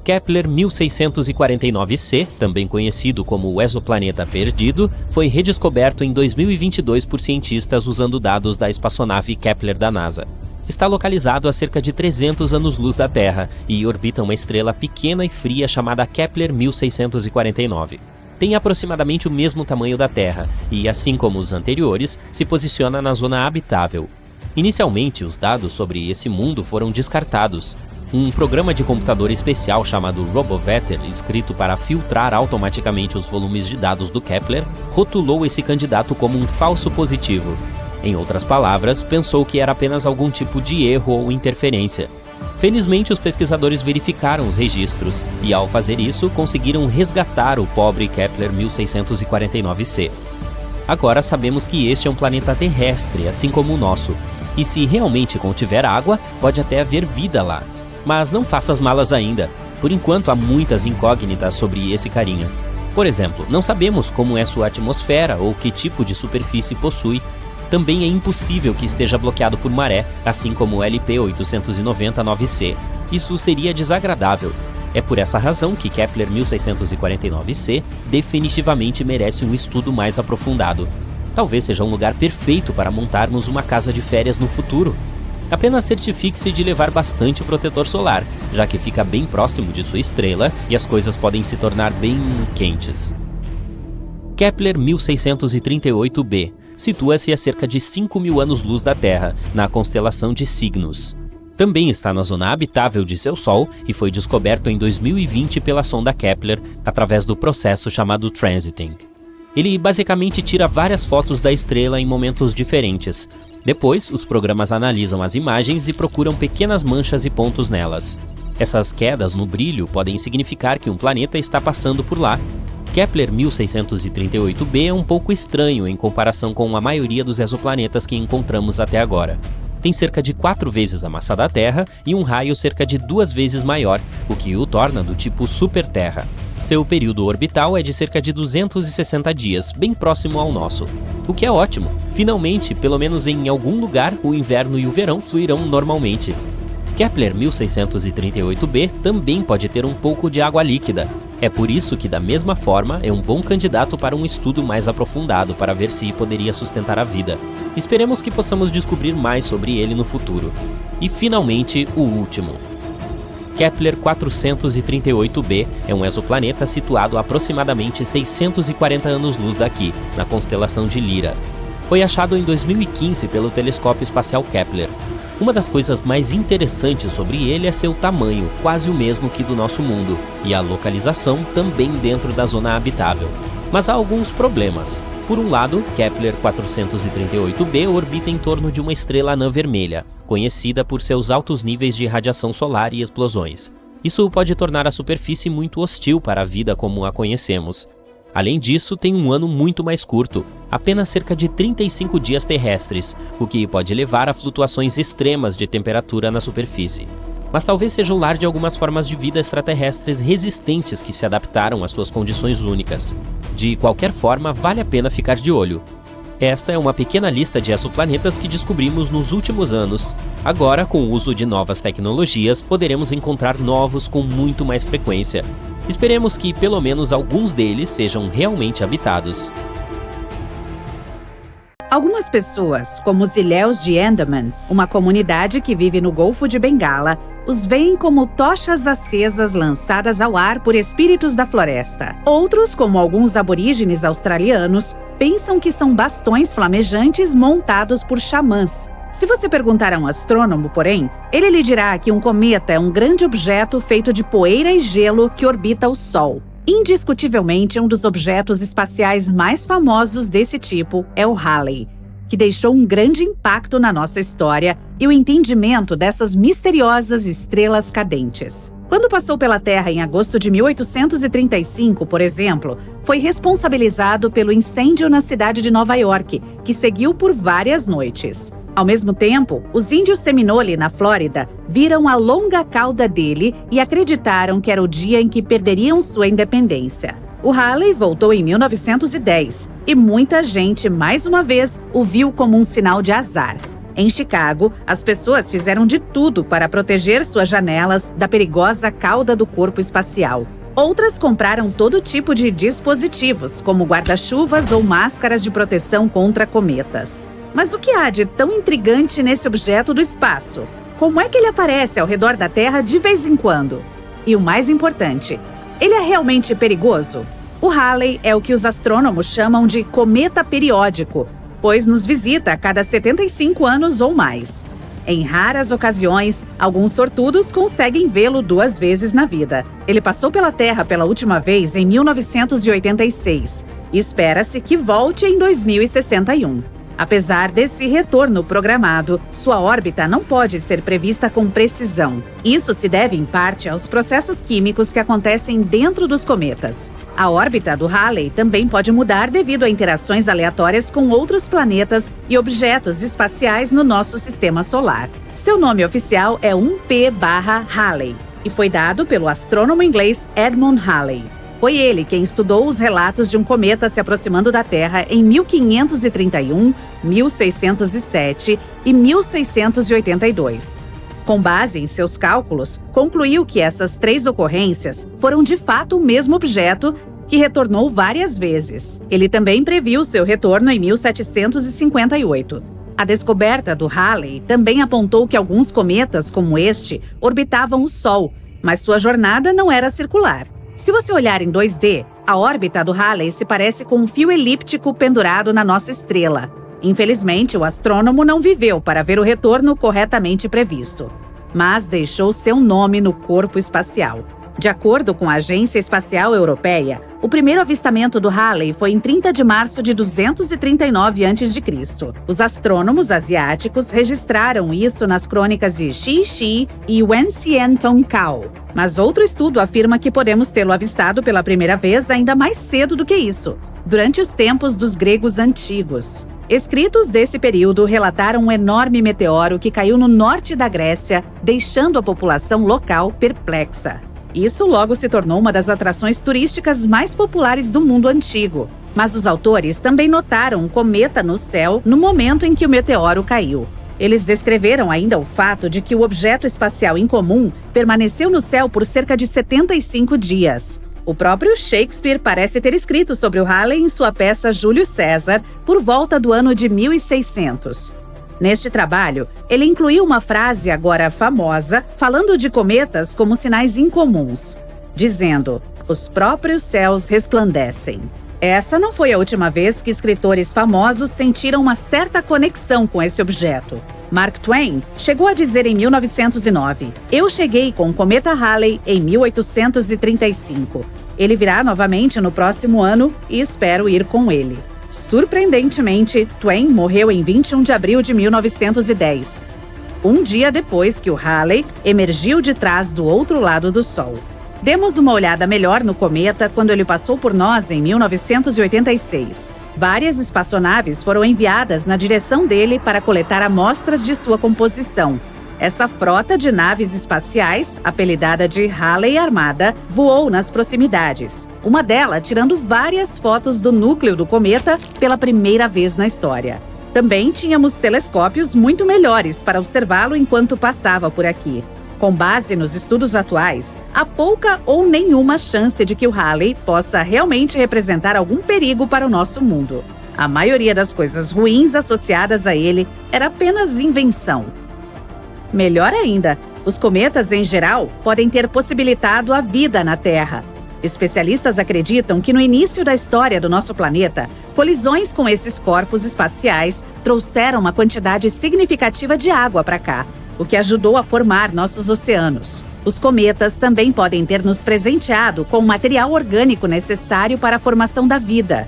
Kepler 1649c, também conhecido como o exoplaneta perdido, foi redescoberto em 2022 por cientistas usando dados da espaçonave Kepler da NASA. Está localizado a cerca de 300 anos-luz da Terra e orbita uma estrela pequena e fria chamada Kepler 1649. Tem aproximadamente o mesmo tamanho da Terra e, assim como os anteriores, se posiciona na zona habitável. Inicialmente, os dados sobre esse mundo foram descartados. Um programa de computador especial chamado RoboVetter, escrito para filtrar automaticamente os volumes de dados do Kepler, rotulou esse candidato como um falso positivo. Em outras palavras, pensou que era apenas algum tipo de erro ou interferência. Felizmente, os pesquisadores verificaram os registros e, ao fazer isso, conseguiram resgatar o pobre Kepler 1649c. Agora sabemos que este é um planeta terrestre, assim como o nosso, e se realmente contiver água, pode até haver vida lá. Mas não faça as malas ainda. Por enquanto, há muitas incógnitas sobre esse carinha. Por exemplo, não sabemos como é sua atmosfera ou que tipo de superfície possui. Também é impossível que esteja bloqueado por maré, assim como o LP-890-9C. Isso seria desagradável. É por essa razão que Kepler 1649c definitivamente merece um estudo mais aprofundado. Talvez seja um lugar perfeito para montarmos uma casa de férias no futuro. Apenas certifique-se de levar bastante protetor solar, já que fica bem próximo de sua estrela e as coisas podem se tornar bem quentes. Kepler 1638b situa-se a cerca de 5.000 anos-luz da Terra, na constelação de Cygnus. Também está na zona habitável de seu Sol e foi descoberto em 2020 pela sonda Kepler através do processo chamado transiting. Ele basicamente tira várias fotos da estrela em momentos diferentes. Depois, os programas analisam as imagens e procuram pequenas manchas e pontos nelas. Essas quedas no brilho podem significar que um planeta está passando por lá. Kepler 1638b é um pouco estranho em comparação com a maioria dos exoplanetas que encontramos até agora. Tem cerca de 4 vezes a massa da Terra e um raio cerca de 2 vezes maior, o que o torna do tipo super-Terra. Seu período orbital é de cerca de 260 dias, bem próximo ao nosso. O que é ótimo. Finalmente, pelo menos em algum lugar, o inverno e o verão fluirão normalmente. Kepler 1638b também pode ter um pouco de água líquida. É por isso que, da mesma forma, é um bom candidato para um estudo mais aprofundado para ver se poderia sustentar a vida. Esperemos que possamos descobrir mais sobre ele no futuro. E, finalmente, o último. Kepler 438b é um exoplaneta situado a aproximadamente 640 anos-luz daqui, na constelação de Lyra. Foi achado em 2015 pelo telescópio espacial Kepler. Uma das coisas mais interessantes sobre ele é seu tamanho, quase o mesmo que do nosso mundo, e a localização também dentro da zona habitável. Mas há alguns problemas. Por um lado, Kepler 438b orbita em torno de uma estrela anã vermelha, conhecida por seus altos níveis de radiação solar e explosões. Isso pode tornar a superfície muito hostil para a vida como a conhecemos. Além disso, tem um ano muito mais curto, apenas cerca de 35 dias terrestres, o que pode levar a flutuações extremas de temperatura na superfície. Mas talvez seja o lar de algumas formas de vida extraterrestres resistentes que se adaptaram às suas condições únicas. De qualquer forma, vale a pena ficar de olho. Esta é uma pequena lista de exoplanetas que descobrimos nos últimos anos. Agora, com o uso de novas tecnologias, poderemos encontrar novos com muito mais frequência. Esperemos que pelo menos alguns deles sejam realmente habitados. Algumas pessoas, como os Ilhéus de Andaman, uma comunidade que vive no Golfo de Bengala, os veem como tochas acesas lançadas ao ar por espíritos da floresta. Outros, como alguns aborígenes australianos, pensam que são bastões flamejantes montados por xamãs. Se você perguntar a um astrônomo, porém, ele lhe dirá que um cometa é um grande objeto feito de poeira e gelo que orbita o Sol. Indiscutivelmente, um dos objetos espaciais mais famosos desse tipo é o Halley, que deixou um grande impacto na nossa história e o entendimento dessas misteriosas estrelas cadentes. Quando passou pela Terra em agosto de 1835, por exemplo, foi responsabilizado pelo incêndio na cidade de Nova York, que seguiu por várias noites. Ao mesmo tempo, os índios Seminole, na Flórida, viram a longa cauda dele e acreditaram que era o dia em que perderiam sua independência. O Halley voltou em 1910 e muita gente, mais uma vez, o viu como um sinal de azar. Em Chicago, as pessoas fizeram de tudo para proteger suas janelas da perigosa cauda do corpo espacial. Outras compraram todo tipo de dispositivos, como guarda-chuvas ou máscaras de proteção contra cometas. Mas o que há de tão intrigante nesse objeto do espaço? Como é que ele aparece ao redor da Terra de vez em quando? E o mais importante, ele é realmente perigoso? O Halley é o que os astrônomos chamam de cometa periódico, pois nos visita a cada 75 anos ou mais. Em raras ocasiões, alguns sortudos conseguem vê-lo 2 vezes na vida. Ele passou pela Terra pela última vez em 1986 e espera-se que volte em 2061. Apesar desse retorno programado, sua órbita não pode ser prevista com precisão. Isso se deve, em parte, aos processos químicos que acontecem dentro dos cometas. A órbita do Halley também pode mudar devido a interações aleatórias com outros planetas e objetos espaciais no nosso sistema solar. Seu nome oficial é 1P/Halley e foi dado pelo astrônomo inglês Edmund Halley. Foi ele quem estudou os relatos de um cometa se aproximando da Terra em 1531, 1607 e 1682. Com base em seus cálculos, concluiu que essas 3 ocorrências foram de fato o mesmo objeto que retornou várias vezes. Ele também previu seu retorno em 1758. A descoberta do Halley também apontou que alguns cometas, como este, orbitavam o Sol, mas sua jornada não era circular. Se você olhar em 2D, a órbita do Halley se parece com um fio elíptico pendurado na nossa estrela. Infelizmente, o astrônomo não viveu para ver o retorno corretamente previsto, mas deixou seu nome no corpo espacial. De acordo com a Agência Espacial Europeia, o primeiro avistamento do Halley foi em 30 de março de 239 a.C. Os astrônomos asiáticos registraram isso nas crônicas de Shi Shi e Wen Xian Tong Cao. Mas outro estudo afirma que podemos tê-lo avistado pela primeira vez ainda mais cedo do que isso, durante os tempos dos gregos antigos. Escritos desse período relataram um enorme meteoro que caiu no norte da Grécia, deixando a população local perplexa. Isso logo se tornou uma das atrações turísticas mais populares do mundo antigo. Mas os autores também notaram um cometa no céu no momento em que o meteoro caiu. Eles descreveram ainda o fato de que o objeto espacial incomum permaneceu no céu por cerca de 75 dias. O próprio Shakespeare parece ter escrito sobre o Halley em sua peça Júlio César por volta do ano de 1600. Neste trabalho, ele incluiu uma frase agora famosa, falando de cometas como sinais incomuns, dizendo: "Os próprios céus resplandecem". Essa não foi a última vez que escritores famosos sentiram uma certa conexão com esse objeto. Mark Twain chegou a dizer em 1909: "Eu cheguei com o cometa Halley em 1835. Ele virá novamente no próximo ano e espero ir com ele". Surpreendentemente, Twain morreu em 21 de abril de 1910, um dia depois que o Halley emergiu de trás do outro lado do Sol. Demos uma olhada melhor no cometa quando ele passou por nós em 1986. Várias espaçonaves foram enviadas na direção dele para coletar amostras de sua composição. Essa frota de naves espaciais, apelidada de Halley Armada, voou nas proximidades, uma delas tirando várias fotos do núcleo do cometa pela primeira vez na história. Também tínhamos telescópios muito melhores para observá-lo enquanto passava por aqui. Com base nos estudos atuais, há pouca ou nenhuma chance de que o Halley possa realmente representar algum perigo para o nosso mundo. A maioria das coisas ruins associadas a ele era apenas invenção. Melhor ainda, os cometas em geral podem ter possibilitado a vida na Terra. Especialistas acreditam que no início da história do nosso planeta, colisões com esses corpos espaciais trouxeram uma quantidade significativa de água para cá, o que ajudou a formar nossos oceanos. Os cometas também podem ter nos presenteado com o material orgânico necessário para a formação da vida.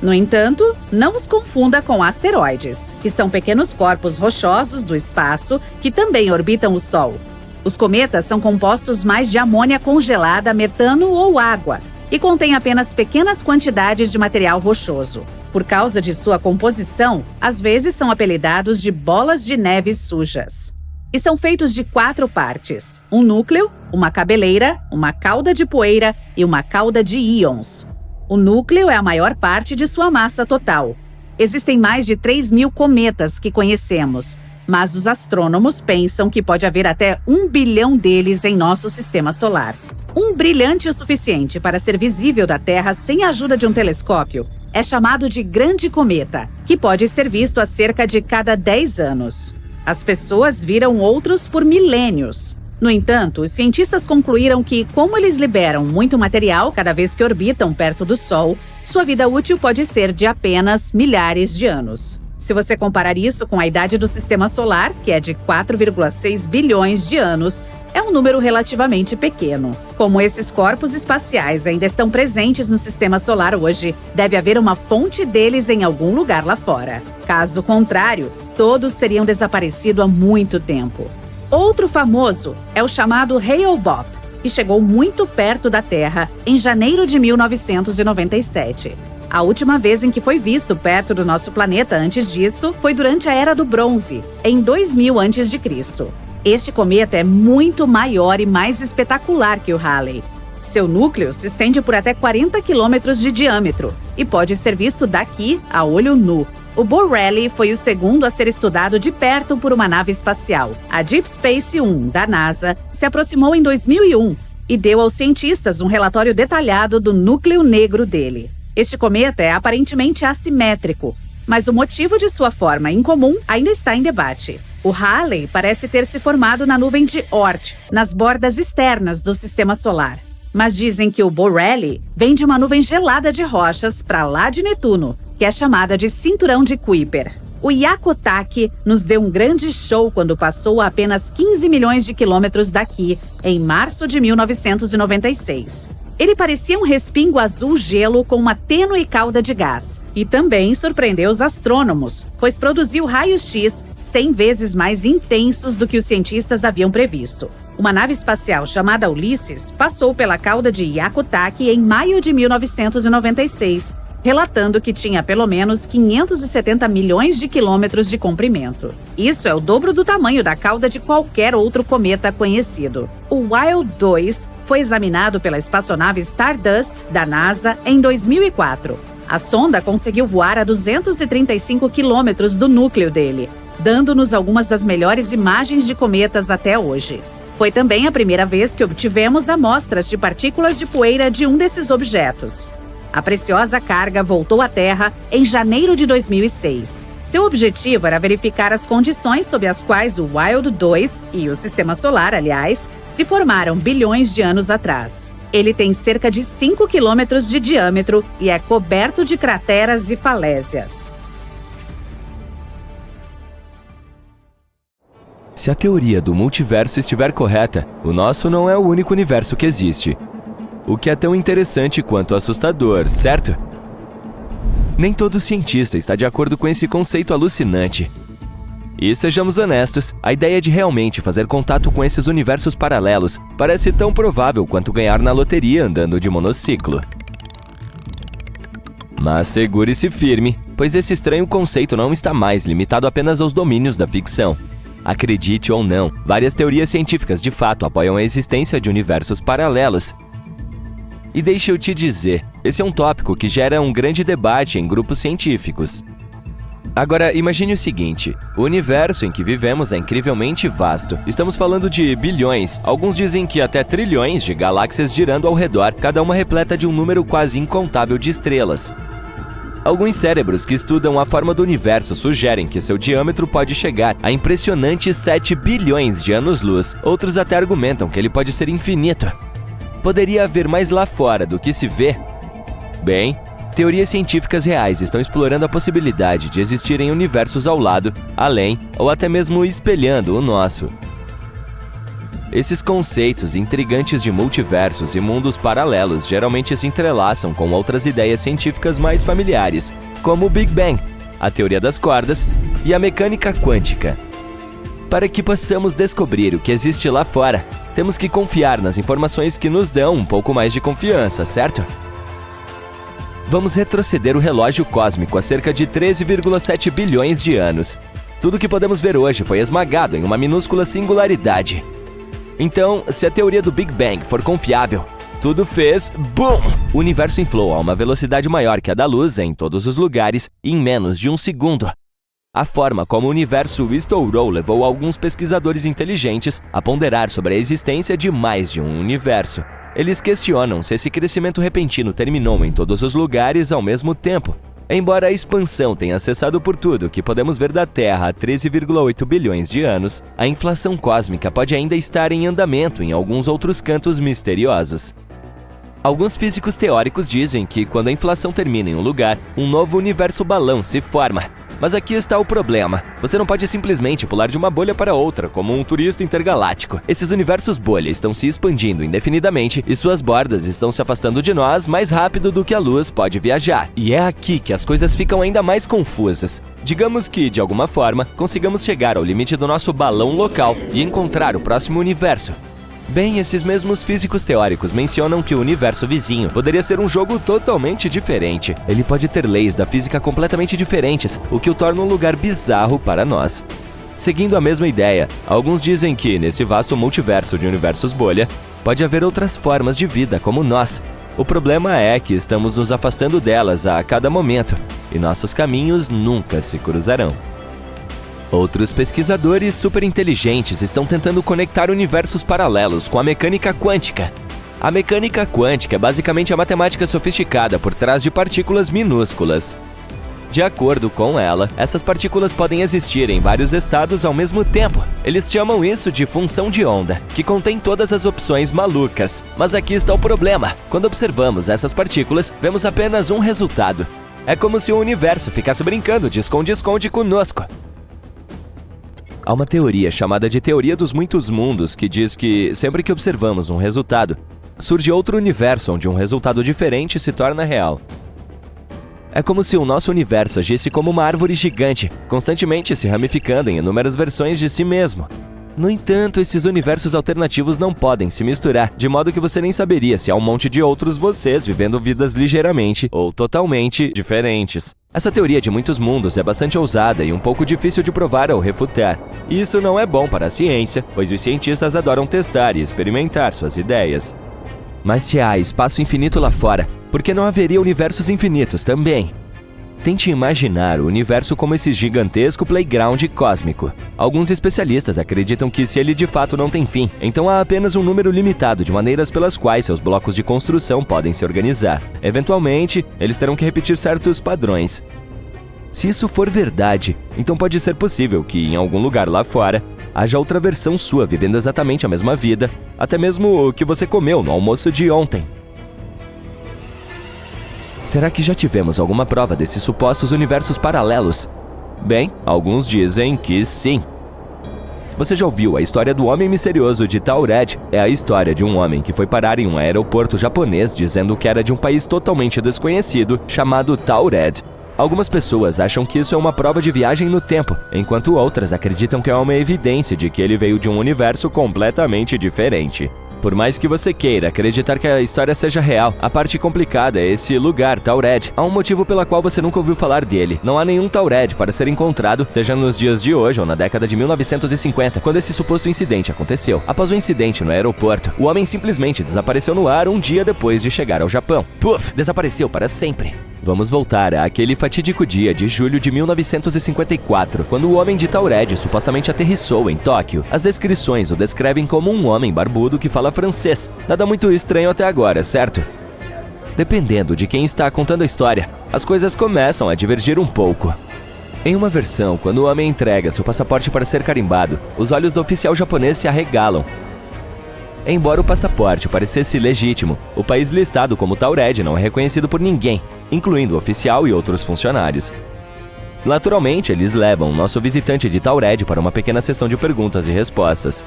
No entanto, não os confunda com asteroides, que são pequenos corpos rochosos do espaço que também orbitam o Sol. Os cometas são compostos mais de amônia congelada, metano ou água, e contêm apenas pequenas quantidades de material rochoso. Por causa de sua composição, às vezes são apelidados de bolas de neve sujas. E são feitos de 4 partes: um núcleo, uma cabeleira, uma cauda de poeira e uma cauda de íons. O núcleo é a maior parte de sua massa total. Existem mais de 3.000 cometas que conhecemos, mas os astrônomos pensam que pode haver até 1 bilhão deles em nosso sistema solar. Um brilhante o suficiente para ser visível da Terra sem a ajuda de um telescópio é chamado de grande cometa, que pode ser visto a cerca de cada 10 anos. As pessoas viram outros por milênios. No entanto, os cientistas concluíram que, como eles liberam muito material cada vez que orbitam perto do Sol, sua vida útil pode ser de apenas milhares de anos. Se você comparar isso com a idade do Sistema Solar, que é de 4,6 bilhões de anos, é um número relativamente pequeno. Como esses corpos espaciais ainda estão presentes no Sistema Solar hoje, deve haver uma fonte deles em algum lugar lá fora. Caso contrário, todos teriam desaparecido há muito tempo. Outro famoso é o chamado Hale-Bopp, que chegou muito perto da Terra em janeiro de 1997. A última vez em que foi visto perto do nosso planeta antes disso foi durante a Era do Bronze, em 2000 a.C. Este cometa é muito maior e mais espetacular que o Halley. Seu núcleo se estende por até 40 quilômetros de diâmetro e pode ser visto daqui a olho nu. O Borrelly foi o segundo a ser estudado de perto por uma nave espacial. A Deep Space 1, da NASA, se aproximou em 2001 e deu aos cientistas um relatório detalhado do núcleo negro dele. Este cometa é aparentemente assimétrico, mas o motivo de sua forma incomum ainda está em debate. O Halley parece ter se formado na nuvem de Oort, nas bordas externas do Sistema Solar. Mas dizem que o Borrelly vem de uma nuvem gelada de rochas para lá de Netuno, que é chamada de Cinturão de Kuiper. O Hyakutake nos deu um grande show quando passou a apenas 15 milhões de quilômetros daqui, em março de 1996. Ele parecia um respingo azul-gelo com uma tênue cauda de gás. E também surpreendeu os astrônomos, pois produziu raios-x 100 vezes mais intensos do que os cientistas haviam previsto. Uma nave espacial chamada Ulysses passou pela cauda de Hyakutake em maio de 1996, relatando que tinha pelo menos 570 milhões de quilômetros de comprimento. Isso é o dobro do tamanho da cauda de qualquer outro cometa conhecido. O Wild 2 foi examinado pela espaçonave Stardust, da NASA, em 2004. A sonda conseguiu voar a 235 quilômetros do núcleo dele, dando-nos algumas das melhores imagens de cometas até hoje. Foi também a primeira vez que obtivemos amostras de partículas de poeira de um desses objetos. A preciosa carga voltou à Terra em janeiro de 2006. Seu objetivo era verificar as condições sob as quais o Wild 2 e o Sistema Solar, aliás, se formaram bilhões de anos atrás. Ele tem cerca de 5 quilômetros de diâmetro e é coberto de crateras e falésias. Se a teoria do multiverso estiver correta, o nosso não é o único universo que existe. O que é tão interessante quanto assustador, certo? Nem todo cientista está de acordo com esse conceito alucinante. E sejamos honestos, a ideia de realmente fazer contato com esses universos paralelos parece tão provável quanto ganhar na loteria andando de monociclo. Mas segure-se firme, pois esse estranho conceito não está mais limitado apenas aos domínios da ficção. Acredite ou não, várias teorias científicas de fato apoiam a existência de universos paralelos. E deixa eu te dizer, esse é um tópico que gera um grande debate em grupos científicos. Agora, imagine o seguinte, o universo em que vivemos é incrivelmente vasto. Estamos falando de bilhões, alguns dizem que até trilhões de galáxias girando ao redor, cada uma repleta de um número quase incontável de estrelas. Alguns cérebros que estudam a forma do universo sugerem que seu diâmetro pode chegar a impressionantes 7 bilhões de anos-luz. Outros até argumentam que ele pode ser infinito. Poderia haver mais lá fora do que se vê? Bem, teorias científicas reais estão explorando a possibilidade de existirem universos ao lado, além ou até mesmo espelhando o nosso. Esses conceitos intrigantes de multiversos e mundos paralelos geralmente se entrelaçam com outras ideias científicas mais familiares, como o Big Bang, a teoria das cordas e a mecânica quântica. Para que possamos descobrir o que existe lá fora, temos que confiar nas informações que nos dão um pouco mais de confiança, certo? Vamos retroceder o relógio cósmico a cerca de 13,7 bilhões de anos. Tudo que podemos ver hoje foi esmagado em uma minúscula singularidade. Então, se a teoria do Big Bang for confiável, tudo fez BOOM! O universo inflou a uma velocidade maior que a da luz em todos os lugares em menos de um segundo. A forma como o universo estourou levou alguns pesquisadores inteligentes a ponderar sobre a existência de mais de um universo. Eles questionam se esse crescimento repentino terminou em todos os lugares ao mesmo tempo. Embora a expansão tenha cessado por tudo que podemos ver da Terra há 13,8 bilhões de anos, a inflação cósmica pode ainda estar em andamento em alguns outros cantos misteriosos. Alguns físicos teóricos dizem que quando a inflação termina em um lugar, um novo universo balão se forma. Mas aqui está o problema. Você não pode simplesmente pular de uma bolha para outra, como um turista intergaláctico. Esses universos bolha estão se expandindo indefinidamente e suas bordas estão se afastando de nós mais rápido do que a luz pode viajar. E é aqui que as coisas ficam ainda mais confusas. Digamos que, de alguma forma, consigamos chegar ao limite do nosso balão local e encontrar o próximo universo. Bem, esses mesmos físicos teóricos mencionam que o universo vizinho poderia ser um jogo totalmente diferente. Ele pode ter leis da física completamente diferentes, o que o torna um lugar bizarro para nós. Seguindo a mesma ideia, alguns dizem que, nesse vasto multiverso de universos bolha, pode haver outras formas de vida como nós. O problema é que estamos nos afastando delas a cada momento, e nossos caminhos nunca se cruzarão. Outros pesquisadores superinteligentes estão tentando conectar universos paralelos com a mecânica quântica. A mecânica quântica é basicamente a matemática sofisticada por trás de partículas minúsculas. De acordo com ela, essas partículas podem existir em vários estados ao mesmo tempo. Eles chamam isso de função de onda, que contém todas as opções malucas. Mas aqui está o problema. Quando observamos essas partículas, vemos apenas um resultado. É como se o universo ficasse brincando de esconde-esconde conosco. Há uma teoria chamada de teoria dos muitos mundos que diz que, sempre que observamos um resultado, surge outro universo onde um resultado diferente se torna real. É como se o nosso universo agisse como uma árvore gigante, constantemente se ramificando em inúmeras versões de si mesmo. No entanto, esses universos alternativos não podem se misturar, de modo que você nem saberia se há um monte de outros vocês vivendo vidas ligeiramente ou totalmente diferentes. Essa teoria de muitos mundos é bastante ousada e um pouco difícil de provar ou refutar. E isso não é bom para a ciência, pois os cientistas adoram testar e experimentar suas ideias. Mas se há espaço infinito lá fora, por que não haveria universos infinitos também? Tente imaginar o universo como esse gigantesco playground cósmico. Alguns especialistas acreditam que se ele de fato não tem fim, então há apenas um número limitado de maneiras pelas quais seus blocos de construção podem se organizar. Eventualmente, eles terão que repetir certos padrões. Se isso for verdade, então pode ser possível que, em algum lugar lá fora, haja outra versão sua vivendo exatamente a mesma vida, até mesmo o que você comeu no almoço de ontem. Será que já tivemos alguma prova desses supostos universos paralelos? Bem, alguns dizem que sim. Você já ouviu a história do Homem Misterioso de Taured? É a história de um homem que foi parar em um aeroporto japonês dizendo que era de um país totalmente desconhecido chamado Taured. Algumas pessoas acham que isso é uma prova de viagem no tempo, enquanto outras acreditam que é uma evidência de que ele veio de um universo completamente diferente. Por mais que você queira acreditar que a história seja real, a parte complicada é esse lugar, Taured. Há um motivo pelo qual você nunca ouviu falar dele. Não há nenhum Taured para ser encontrado, seja nos dias de hoje ou na década de 1950, quando esse suposto incidente aconteceu. Após o incidente no aeroporto, o homem simplesmente desapareceu no ar um dia depois de chegar ao Japão. Puf! Desapareceu para sempre. Vamos voltar àquele fatídico dia de julho de 1954, quando o homem de Taured supostamente aterrissou em Tóquio. As descrições o descrevem como um homem barbudo que fala francês. Nada muito estranho até agora, certo? Dependendo de quem está contando a história, as coisas começam a divergir um pouco. Em uma versão, quando o homem entrega seu passaporte para ser carimbado, os olhos do oficial japonês se arregalam. Embora o passaporte parecesse legítimo, o país listado como Taured não é reconhecido por ninguém, incluindo o oficial e outros funcionários. Naturalmente, eles levam o nosso visitante de Taured para uma pequena sessão de perguntas e respostas.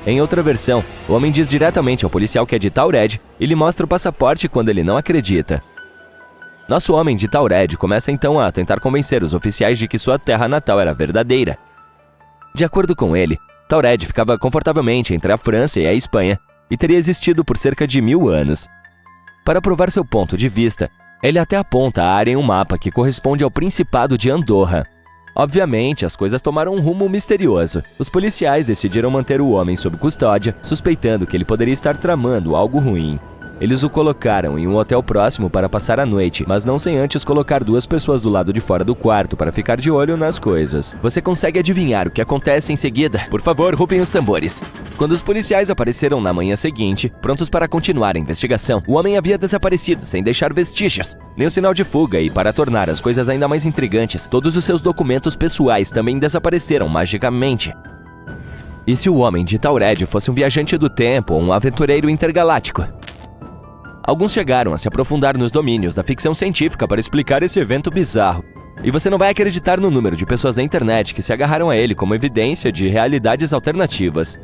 Em outra versão, o homem diz diretamente ao policial que é de Taured e lhe mostra o passaporte quando ele não acredita. Nosso homem de Taured começa então a tentar convencer os oficiais de que sua terra natal era verdadeira. De acordo com ele, Taured ficava confortavelmente entre a França e a Espanha e teria existido por cerca de 1000 anos. Para provar seu ponto de vista, ele até aponta a área em um mapa que corresponde ao Principado de Andorra. Obviamente, as coisas tomaram um rumo misterioso. Os policiais decidiram manter o homem sob custódia, suspeitando que ele poderia estar tramando algo ruim. Eles o colocaram em um hotel próximo para passar a noite, mas não sem antes colocar 2 pessoas do lado de fora do quarto para ficar de olho nas coisas. Você consegue adivinhar o que acontece em seguida? Por favor, rufem os tambores. Quando os policiais apareceram na manhã seguinte, prontos para continuar a investigação, o homem havia desaparecido sem deixar vestígios, nem um sinal de fuga, e para tornar as coisas ainda mais intrigantes, todos os seus documentos pessoais também desapareceram magicamente. E se o homem de Taured fosse um viajante do tempo ou um aventureiro intergaláctico? Alguns chegaram a se aprofundar nos domínios da ficção científica para explicar esse evento bizarro. E você não vai acreditar no número de pessoas na internet que se agarraram a ele como evidência de realidades alternativas.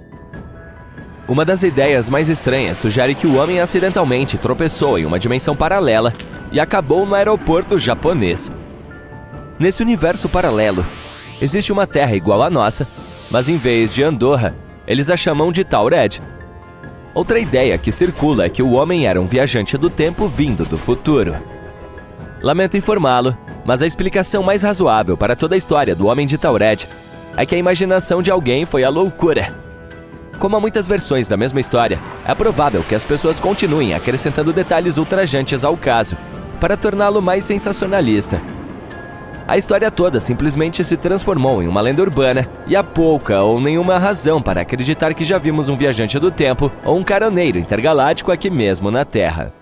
Uma das ideias mais estranhas sugere que o homem acidentalmente tropeçou em uma dimensão paralela e acabou no aeroporto japonês. Nesse universo paralelo, existe uma terra igual à nossa, mas em vez de Andorra, eles a chamam de Taured. Outra ideia que circula é que o homem era um viajante do tempo vindo do futuro. Lamento informá-lo, mas a explicação mais razoável para toda a história do homem de Taured é que a imaginação de alguém foi a loucura. Como há muitas versões da mesma história, é provável que as pessoas continuem acrescentando detalhes ultrajantes ao caso, para torná-lo mais sensacionalista. A história toda simplesmente se transformou em uma lenda urbana e há pouca ou nenhuma razão para acreditar que já vimos um viajante do tempo ou um caroneiro intergaláctico aqui mesmo na Terra.